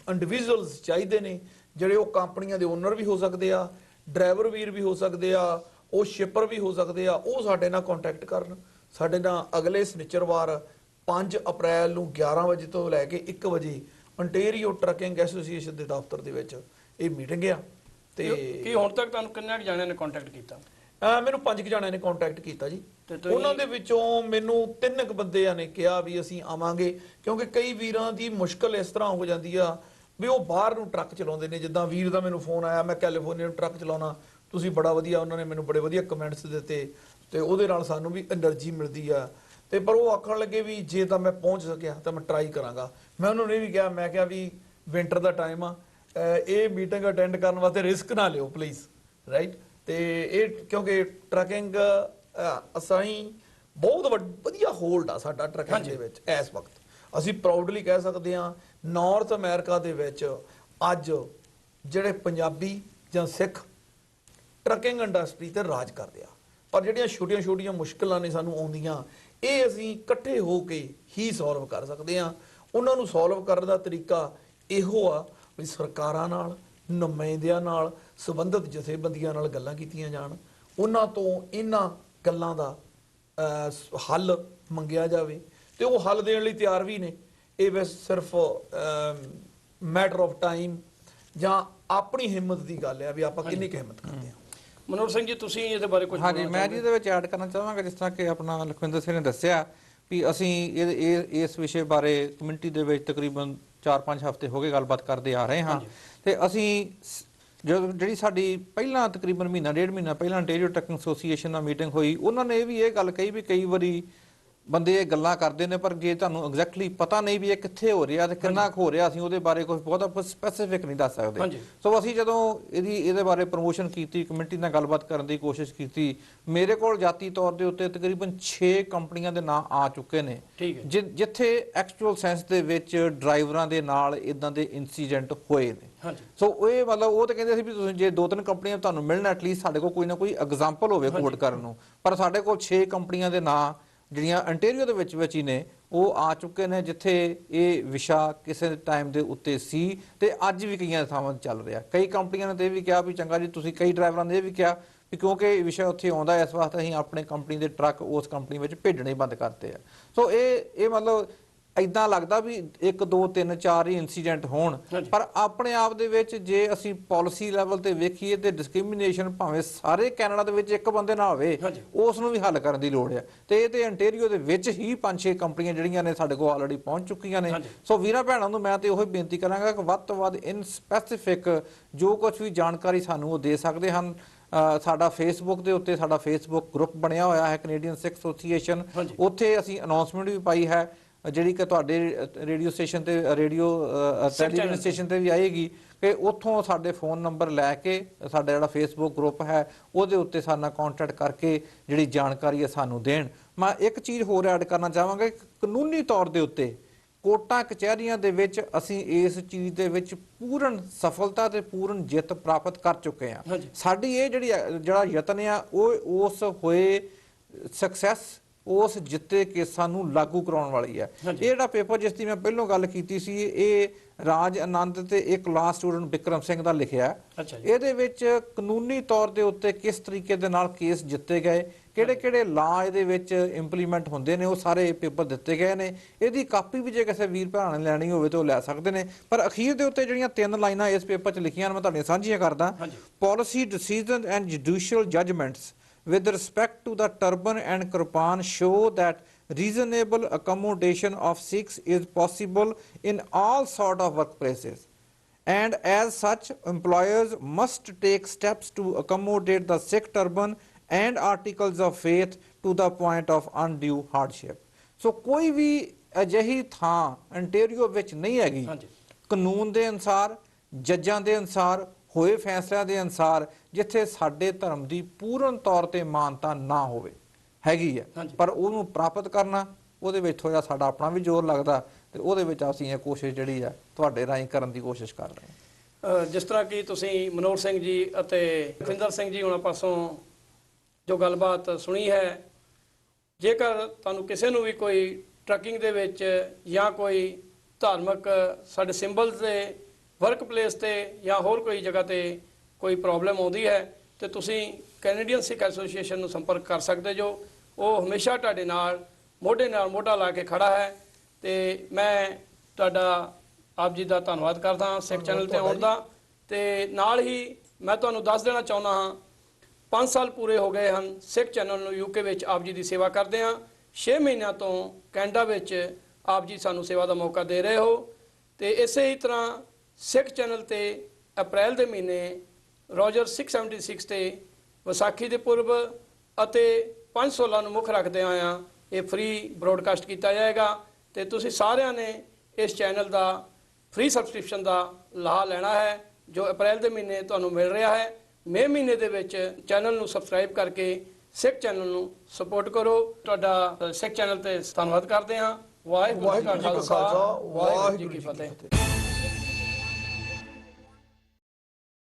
ਇੰਡੀਵਿਜੂਅਲਸ ਚਾਹੀਦੇ ਨੇ, ਜਿਹੜੇ ਉਹ ਕੰਪਨੀਆਂ ਦੇ ਓਨਰ ਵੀ ਹੋ ਸਕਦੇ ਆ, ਡਰਾਈਵਰ ਵੀਰ ਵੀ ਹੋ ਸਕਦੇ ਆ, ਉਹ ਸ਼ਿਪਰ ਵੀ ਹੋ ਸਕਦੇ ਆ। ਉਹ ਸਾਡੇ ਨਾਲ ਕੰਟੈਕਟ ਕਰਨ। ਸਾਡੇ ਨਾਲ ਅਗਲੇ ਸ਼ਨੀਚਰਵਾਰ 5 ਅਪ੍ਰੈਲ ਨੂੰ 11 ਵਜੇ ਤੋਂ ਲੈ ਕੇ 1 ਵਜੇ ontario ਟਰੱਕਿੰਗ ਐਸੋਸੀਏਸ਼ਨ ਦੇ ਦਫ਼ਤਰ ਦੇ ਵਿੱਚ ਇਹ ਮੀਟਿੰਗ ਆ। ਤੇ ਕੀ ਹੁਣ ਤੱਕ ਤੁਹਾਨੂੰ ਕਿੰਨੇ ਜਣਿਆਂ ਨੇ ਕੰਟੈਕਟ ਕੀਤਾ? ਮੈਨੂੰ 5 ਜਣਿਆਂ ਨੇ ਕੰਟੈਕਟ ਕੀਤਾ ਜੀ। ਉਹਨਾਂ ਦੇ ਵਿੱਚੋਂ ਮੈਨੂੰ 3 ਬੰਦਿਆਂ ਨੇ ਕਿਹਾ ਵੀ ਅਸੀਂ ਆਵਾਂਗੇ, ਕਿਉਂਕਿ ਕਈ ਵੀਰਾਂ ਦੀ ਮੁਸ਼ਕਲ ਇਸ ਤਰ੍ਹਾਂ ਹੋ ਜਾਂਦੀ ਆ ਵੀ ਉਹ ਬਾਹਰ ਨੂੰ ਟਰੱਕ ਚਲਾਉਂਦੇ ਨੇ। ਜਿੱਦਾਂ ਵੀਰ ਦਾ ਮੈਨੂੰ ਫੋਨ ਆਇਆ, ਮੈਂ ਕੈਲੀਫੋਰਨੀਆ ਨੂੰ ਟਰੱਕ ਚਲਾਉਣਾ, ਤੁਸੀਂ ਬੜਾ ਵਧੀਆ, ਉਹਨਾਂ ਨੇ ਮੈਨੂੰ ਬੜੇ ਵਧੀਆ ਕਮੈਂਟਸ ਦਿੱਤੇ ਤੇ ਉਹਦੇ ਨਾਲ ਸਾਨੂੰ ਵੀ એનર્ਜੀ ਮਿਲਦੀ ਆ। ਤੇ ਪਰ ਉਹ ਆਖਣ ਲੱਗੇ ਵੀ ਜੇ ਤਾਂ ਮੈਂ ਪਹੁੰਚ ਸਕਿਆ ਤਾਂ ਮੈਂ ਟਰਾਈ ਕਰਾਂਗਾ। ਮੈਂ ਉਹਨਾਂ ਨੂੰ ਇਹ ਵੀ ਕਿਹਾ, ਮੈਂ ਕਿਹਾ ਵੀ ਵਿੰਟਰ ਦਾ ਟਾਈਮ ਆ, ਇਹ ਮੀਟਿੰਗ ਅਟੈਂਡ ਕਰਨ ਵਾਸਤੇ ਰਿਸਕ ਨਾ ਲਿਓ ਪਲੀਜ਼, ਰਾਈਟ। ਤੇ ਇਹ ਕਿਉਂਕਿ ਟਰੱਕਿੰਗ ਅਸੀਂ ਬਹੁਤ ਵਧੀਆ ਹੋਲਡ ਆ ਸਾਡਾ ਟਰੱਕਿੰਗ ਦੇ ਵਿੱਚ ਇਸ ਵਕਤ। ਅਸੀਂ ਪ੍ਰਾਊਡਲੀ ਕਹਿ ਸਕਦੇ ਹਾਂ ਨਾਰਥ ਅਮਰੀਕਾ ਦੇ ਵਿੱਚ ਅੱਜ ਜਿਹੜੇ ਪੰਜਾਬੀ ਜਾਂ ਸਿੱਖ ਟਰੱਕਿੰਗ ਇੰਡਸਟਰੀ ਤੇ ਰਾਜ ਕਰਦੇ ਆ। ਪਰ ਜਿਹੜੀਆਂ ਛੋਟੀਆਂ-ਛੋਟੀਆਂ ਮੁਸ਼ਕਲਾਂ ਨੇ ਸਾਨੂੰ ਆਉਂਦੀਆਂ, ਇਹ ਅਸੀਂ ਇਕੱਠੇ ਹੋ ਕੇ ਹੀ ਸੋਲਵ ਕਰ ਸਕਦੇ ਹਾਂ। ਉਹਨਾਂ ਨੂੰ ਸੋਲਵ ਕਰਨ ਦਾ ਤਰੀਕਾ ਇਹੋ ਆ ਵੀ ਸਰਕਾਰਾਂ ਨਾਲ, ਨੁਮਾਇੰਦਿਆਂ ਨਾਲ, ਸੰਬੰਧਿਤ ਜਥੇਬੰਦੀਆਂ ਨਾਲ ਗੱਲਾਂ ਕੀਤੀਆਂ ਜਾਣ, ਉਹਨਾਂ ਤੋਂ ਇਹਨਾਂ ਗੱਲਾਂ ਦਾ ਹੱਲ ਮੰਗਿਆ ਜਾਵੇ ਤੇ ਉਹ ਹੱਲ ਦੇਣ ਲਈ ਤਿਆਰ ਵੀ ਨੇ। ਇਹ ਬਸ ਸਿਰਫ ਮੈਟਰ ਆਫ ਟਾਈਮ ਜਾਂ ਆਪਣੀ ਹਿੰਮਤ ਦੀ ਗੱਲ ਹੈ ਵੀ ਆਪਾਂ ਕਿੰਨੀ ਕੁ ਹਿੰਮਤ ਕਰਦੇ ਹਾਂ। ਮਨੋਹਰ ਸਿੰਘ ਜੀ, ਤੁਸੀਂ ਇਹਦੇ ਬਾਰੇ ਕੁਝ ਹਾਂਜੀ, ਮੈਂ ਜੀ ਇਹਦੇ ਵਿੱਚ ਐਡ ਕਰਨਾ ਚਾਹਾਂਗਾ, ਜਿਸ ਤਰ੍ਹਾਂ ਕਿ ਆਪਣਾ ਲਖਵਿੰਦਰ ਸਿੰਘ ਨੇ ਦੱਸਿਆ ਵੀ ਅਸੀਂ ਇਸ ਵਿਸ਼ੇ ਬਾਰੇ ਕਮਿਊਨਿਟੀ ਦੇ ਵਿੱਚ ਤਕਰੀਬਨ 4-5 ਹਫ਼ਤੇ ਹੋ ਗਏ ਗੱਲਬਾਤ ਕਰਦੇ ਆ ਰਹੇ ਹਾਂ। ਤੇ ਅਸੀਂ ਜਿਹੜੀ ਸਾਡੀ ਪਹਿਲਾਂ ਤਕਰੀਬਨ ਮਹੀਨਾ ਡੇਢ ਮਹੀਨਾ ਪਹਿਲਾਂ ontario ਟਰੱਕਿੰਗ ਐਸੋਸੀਏਸ਼ਨ ਨਾਲ ਮੀਟਿੰਗ ਹੋਈ, ਉਹਨਾਂ ਨੇ ਵੀ ਇਹ ਗੱਲ ਕਹੀ ਵੀ ਕਈ ਵਾਰੀ ਬੰਦੇ ਇਹ ਗੱਲਾਂ ਕਰਦੇ ਨੇ ਪਰ ਜੇ ਤੁਹਾਨੂੰ ਐਗਜ਼ੈਕਟਲੀ ਪਤਾ ਨਹੀਂ ਵੀ ਇਹ ਕਿੱਥੇ ਹੋ ਰਿਹਾ ਤੇ ਕਿੰਨਾ ਕੁ ਹੋ ਰਿਹਾ, ਅਸੀਂ ਉਹਦੇ ਬਾਰੇ ਕੁਝ ਬਹੁਤਾ ਸਪੈਸੀਫਿਕ ਨਹੀਂ ਦੱਸ ਸਕਦੇ। ਸੋ ਅਸੀਂ ਜਦੋਂ ਇਹਦੇ ਬਾਰੇ ਪ੍ਰਮੋਸ਼ਨ ਕੀਤੀ, ਕਮਿਊਨਿਟੀ ਨਾਲ ਗੱਲਬਾਤ ਕਰਨ ਦੀ ਕੋਸ਼ਿਸ਼ ਕੀਤੀ, ਮੇਰੇ ਕੋਲ ਜਾਤੀ ਤੌਰ ਦੇ ਉੱਤੇ ਤਕਰੀਬਨ 6 ਕੰਪਨੀਆਂ ਦੇ ਨਾਂ ਆ ਚੁੱਕੇ ਨੇ ਜਿੱਥੇ ਐਕਚੁਅਲ ਸੈਂਸ ਦੇ ਵਿੱਚ ਡਰਾਈਵਰਾਂ ਦੇ ਨਾਲ ਇਦਾਂ ਦੇ ਇਨਸੀਡੈਂਟ ਹੋਏ ਨੇ। ਸੋ ਇਹ ਮਤਲਬ ਉਹ ਤਾਂ ਕਹਿੰਦੇ ਸੀ ਵੀ ਤੁਸੀਂ ਜੇ 2-3 ਕੰਪਨੀਆਂ ਤੁਹਾਨੂੰ ਮਿਲਣ ਐਟਲੀਸਟ ਸਾਡੇ ਕੋਲ ਕੋਈ ਨਾ ਕੋਈ ਐਗਜ਼ਾਮਪਲ ਹੋਵੇ ਕੋਟ ਕਰਨ ਨੂੰ, ਪਰ ਸਾਡੇ ਕੋਲ 6 ਕੰਪਨੀਆਂ ਦੇ ਨਾਂ ਜਿਹੜੀਆਂ ontario ਦੇ ਵਿੱਚ ਹੀ ਨੇ ਉਹ ਆ ਚੁੱਕੇ ਨੇ ਜਿੱਥੇ ਇਹ ਵਿਸ਼ਾ ਕਿਸੇ ਟਾਈਮ ਦੇ ਉੱਤੇ ਸੀ ਤੇ ਅੱਜ ਵੀ ਕਈਆਂ ਥਾਵਾਂ ਤੇ ਚੱਲ ਰਿਹਾ। ਕਈ ਕੰਪਨੀਆਂ ਨੇ ਤੇ ਇਹ ਵੀ ਕਿਹਾ ਵੀ ਚੰਗਾ ਜੀ, ਤੁਸੀਂ ਕਈ ਡਰਾਈਵਰਾਂ ਨੇ ਇਹ ਵੀ ਕਿਹਾ ਵੀ ਕਿਉਂਕਿ ਇਹ ਵਿਸ਼ਾ ਉੱਥੇ ਆਉਂਦਾ ਇਸ ਵਾਸਤੇ ਅਸੀਂ ਆਪਣੇ ਕੰਪਨੀ ਦੇ ਟਰੱਕ ਉਸ ਕੰਪਨੀ ਵਿੱਚ ਭੇਜਣੇ ਬੰਦ ਕਰਤੇ ਆ। ਸੋ ਇਹ ਮਤਲਬ ਇਦਾਂ ਲੱਗਦਾ ਵੀ 1 2 3 4 ਹੀ ਇਨਸੀਡੈਂਟ ਹੋਣ, ਪਰ ਆਪਣੇ ਆਪ ਦੇ ਵਿੱਚ ਜੇ ਅਸੀਂ ਪਾਲਿਸੀ ਲੈਵਲ ਤੇ ਵੇਖੀਏ ਤੇ ਡਿਸਕ੍ਰਿਮੀਨੇਸ਼ਨ ਭਾਵੇਂ ਸਾਰੇ ਕੈਨੇਡਾ ਦੇ ਵਿੱਚ ਇੱਕ ਬੰਦੇ ਨਾਲ ਹੋਵੇ, ਉਸ ਨੂੰ ਵੀ ਹੱਲ ਕਰਨ ਦੀ ਲੋੜ ਹੈ। ਤੇ ਇਹ ਤੇ ontario ਦੇ ਵਿੱਚ ਹੀ 5-6 ਕੰਪਨੀਆਂ ਜਿਹੜੀਆਂ ਨੇ ਸਾਡੇ ਕੋਲ ਆਲਰੇਡੀ ਪਹੁੰਚ ਚੁੱਕੀਆਂ ਨੇ। ਸੋ ਵੀਰਾਂ ਭੈਣਾਂ ਨੂੰ ਮੈਂ ਤੇ ਉਹੀ ਬੇਨਤੀ ਕਰਾਂਗਾ ਕਿ ਵੱਧ ਤੋਂ ਵੱਧ ਇਨ ਸਪੈਸੀਫਿਕ ਜੋ ਕੁਝ ਵੀ ਜਾਣਕਾਰੀ ਸਾਨੂੰ ਉਹ ਦੇ ਸਕਦੇ ਹਨ। ਸਾਡਾ ਫੇਸਬੁੱਕ ਦੇ ਉੱਤੇ ਸਾਡਾ ਫੇਸਬੁੱਕ ਗਰੁੱਪ ਬਣਿਆ ਹੋਇਆ ਹੈ ਕੈਨੇਡੀਅਨ ਸਿੱਖ ਐਸੋਸੀਏਸ਼ਨ, ਉੱਥੇ ਅਸੀਂ ਅਨਾਉਂਸਮੈਂਟ ਵੀ ਪਾਈ ਹੈ ਜਿਹੜੀ ਕਿ ਤੁਹਾਡੇ ਰੇਡੀਓ ਸਟੇਸ਼ਨ ਤੇ ਟੈਲੀਵਿਜ਼ਨ ਸਟੇਸ਼ਨ ਤੇ ਵੀ ਆਏਗੀ ਕਿ ਉੱਥੋਂ ਸਾਡੇ ਫੋਨ ਨੰਬਰ ਲੈ ਕੇ ਸਾਡਾ ਜਿਹੜਾ ਫੇਸਬੁੱਕ ਗਰੁੱਪ ਹੈ ਉਹਦੇ ਉੱਤੇ ਸਾਡੇ ਨਾਲ ਕੰਟੈਕਟ ਕਰਕੇ ਜਿਹੜੀ ਜਾਣਕਾਰੀ ਹੈ ਸਾਨੂੰ ਦੇਣ। ਮੈਂ ਇੱਕ ਚੀਜ਼ ਹੋਰ ਐਡ ਕਰਨਾ ਚਾਹਾਂਗਾ, ਕਾਨੂੰਨੀ ਤੌਰ ਦੇ ਉੱਤੇ ਕੋਰਟਾਂ ਕਚਹਿਰੀਆਂ ਦੇ ਵਿੱਚ ਅਸੀਂ ਇਸ ਚੀਜ਼ ਦੇ ਵਿੱਚ ਪੂਰਨ ਸਫਲਤਾ ਤੇ ਪੂਰਨ ਜਿੱਤ ਪ੍ਰਾਪਤ ਕਰ ਚੁੱਕੇ ਹਾਂ। ਸਾਡੀ ਇਹ ਜਿਹੜਾ ਯਤਨ ਆ ਉਹ ਉਸ ਹੋਏ ਸਕਸੈਸ ਉਸ ਜਿੱਤੇ ਕੇਸਾਂ ਨੂੰ ਲਾਗੂ ਕਰਾਉਣ ਵਾਲੀ ਹੈ। ਇਹ ਜਿਹੜਾ ਪੇਪਰ ਜਿਸ ਦੀ ਮੈਂ ਪਹਿਲਾਂ ਗੱਲ ਕੀਤੀ ਸੀ, ਇਹ ਰਾਜ ਆਨੰਦ ਤੇ ਇੱਕ ਲਾਅ ਸਟੂਡੈਂਟ ਬਿਕਰਮ ਸਿੰਘ ਦਾ ਲਿਖਿਆ। ਇਹਦੇ ਵਿੱਚ ਕਾਨੂੰਨੀ ਤੌਰ ਦੇ ਉੱਤੇ ਕਿਸ ਤਰੀਕੇ ਦੇ ਨਾਲ ਕੇਸ ਜਿੱਤੇ ਗਏ, ਕਿਹੜੇ ਲਾਅ ਇਹਦੇ ਵਿੱਚ ਇੰਪਲੀਮੈਂਟ ਹੁੰਦੇ ਨੇ, ਉਹ ਸਾਰੇ ਪੇਪਰ ਦਿੱਤੇ ਗਏ ਨੇ। ਇਹਦੀ ਕਾਪੀ ਵੀ ਜੇ ਕਿਸੇ ਵੀਰ ਭਰਾ ਨੇ ਲੈਣੀ ਹੋਵੇ ਤਾਂ ਉਹ ਲੈ ਸਕਦੇ ਨੇ। ਪਰ ਅਖੀਰ ਦੇ ਉੱਤੇ ਜਿਹੜੀਆਂ 3 ਲਾਈਨਾਂ ਇਸ ਪੇਪਰ 'ਚ ਲਿਖੀਆਂ ਨੇ ਮੈਂ ਤੁਹਾਡੀਆਂ ਸਾਂਝੀਆਂ ਕਰਦਾ। Policy decision and judicial judgements with respect to the turban and kirpan show that reasonable accommodation of Sikhs is possible in all sort of workplaces, and as such employers must take steps to accommodate the Sikh turban and articles of faith to the point of undue hardship. So ਕੋਈ ਵੀ ਅਜਿਹੀ ਥਾਂ ontario ਵਿੱਚ ਨਹੀਂ ਹੈਗੀ ਕਾਨੂੰਨ ਦੇ ਅਨੁਸਾਰ, ਜੱਜਾਂ ਦੇ ਅਨੁਸਾਰ ਹੋਏ ਫੈਸਲਿਆਂ ਦੇ ਅਨੁਸਾਰ ਜਿੱਥੇ ਸਾਡੇ ਧਰਮ ਦੀ ਪੂਰਨ ਤੌਰ ਤੇ ਮਾਨਤਾ ਨਾ ਹੋਵੇ। ਹੈਗੀ ਹੈ, ਪਰ ਉਹਨੂੰ ਪ੍ਰਾਪਤ ਕਰਨਾ ਉਹਦੇ ਵਿੱਚ ਥੋੜਾ ਸਾਡਾ ਆਪਣਾ ਵੀ ਜ਼ੋਰ ਲੱਗਦਾ ਤੇ ਉਹਦੇ ਵਿੱਚ ਅਸੀਂ ਇਹ ਕੋਸ਼ਿਸ਼ ਜਿਹੜੀ ਹੈ ਤੁਹਾਡੇ ਰਾਹੀਂ ਕਰਨ ਦੀ ਕੋਸ਼ਿਸ਼ ਕਰ ਰਹੇ ਹਾਂ। ਜਿਸ ਤਰ੍ਹਾਂ ਕਿ ਤੁਸੀਂ ਮਨੋਹਰ ਸਿੰਘ ਜੀ ਅਤੇ ਲਖਵਿੰਦਰ ਸਿੰਘ ਜੀ ਉਹਨਾਂ ਪਾਸੋਂ ਜੋ ਗੱਲਬਾਤ ਸੁਣੀ ਹੈ, ਜੇਕਰ ਤੁਹਾਨੂੰ ਕਿਸੇ ਨੂੰ ਵੀ ਕੋਈ ਟਰੱਕਿੰਗ ਦੇ ਵਿੱਚ ਜਾਂ ਕੋਈ ਧਾਰਮਿਕ ਸਾਡੇ ਸਿੰਬਲ ਦੇ ਵਰਕ ਪਲੇਸ ਤੇ ਜਾਂ ਹੋਰ ਕੋਈ ਜਗ੍ਹਾ ਤੇ ਕੋਈ ਪ੍ਰੋਬਲਮ ਆਉਂਦੀ ਹੈ ਤੇ ਤੁਸੀਂ ਕੈਨੇਡੀਅਨ ਸਿੱਖ ਐਸੋਸੀਏਸ਼ਨ ਨੂੰ ਸੰਪਰਕ ਕਰ ਸਕਦੇ ਜੋ। ਉਹ ਹਮੇਸ਼ਾ ਤੁਹਾਡੇ ਨਾਲ ਮੋਢਾ ਲਾ ਕੇ ਖੜਾ ਹੈ। ਤੇ ਮੈਂ ਤੁਹਾਡਾ ਆਪ ਜੀ ਦਾ ਧੰਨਵਾਦ ਕਰਦਾ ਹਾਂ ਸਿੱਖ ਚੈਨਲ ਤੇ ਆਉਣ ਦਾ। ਤੇ ਨਾਲ ਹੀ ਮੈਂ ਤੁਹਾਨੂੰ ਦੱਸ ਦੇਣਾ ਚਾਹੁੰਦਾ ਹਾਂ 5 ਸਾਲ ਪੂਰੇ ਹੋ ਗਏ ਹਨ ਸਿੱਖ ਚੈਨਲ ਨੂੰ ਯੂਕੇ ਵਿੱਚ ਆਪ ਜੀ ਦੀ ਸੇਵਾ ਕਰਦੇ ਹਾਂ। 6 ਮਹੀਨਿਆਂ ਤੋਂ ਕੈਨੇਡਾ ਵਿੱਚ ਆਪ ਜੀ ਸਾਨੂੰ ਸੇਵਾ ਦਾ ਮੌਕਾ ਦੇ ਰਹੇ ਹੋ। ਤੇ ਇਸੇ ਹੀ ਤਰ੍ਹਾਂ ਸਿੱਖ ਚੈਨਲ ਤੇ ਅਪ੍ਰੈਲ ਦੇ ਮਹੀਨੇ ਰੋਜਰ 676 ਤੇ ਵਿਸਾਖੀ ਦੇ ਪੁਰਬ ਅਤੇ 516 ਨੂੰ ਮੁੱਖ ਰੱਖਦੇ ਆਇਆ ਇਹ ਫ੍ਰੀ ਬ੍ਰੌਡਕਾਸਟ ਕੀਤਾ ਜਾਏਗਾ। ਤੇ ਤੁਸੀਂ ਸਾਰਿਆਂ ਨੇ ਇਸ ਚੈਨਲ ਦਾ ਫ੍ਰੀ ਸਬਸਕ੍ਰਿਪਸ਼ਨ ਦਾ ਲਾਹਾ ਲੈਣਾ ਹੈ ਜੋ ਅਪ੍ਰੈਲ ਦੇ ਮਹੀਨੇ ਤੁਹਾਨੂੰ ਮਿਲ ਰਿਹਾ ਹੈ। ਮਈ ਮਹੀਨੇ ਦੇ ਵਿੱਚ ਚੈਨਲ ਨੂੰ ਸਬਸਕ੍ਰਾਈਬ ਕਰਕੇ ਸਿੱਖ ਚੈਨਲ ਨੂੰ ਸਪੋਰਟ ਕਰੋ। ਤੁਹਾਡਾ ਸਿੱਖ ਚੈਨਲ ਤੇ ਧੰਨਵਾਦ ਕਰਦੇ ਹਾਂ। ਵਾਹਿਗੁਰੂ ਜੀ ਕਾ ਖਾਲਸਾ ਵਾਹਿਗੁਰੂ ਜੀ ਕੀ ਫਤਿਹ।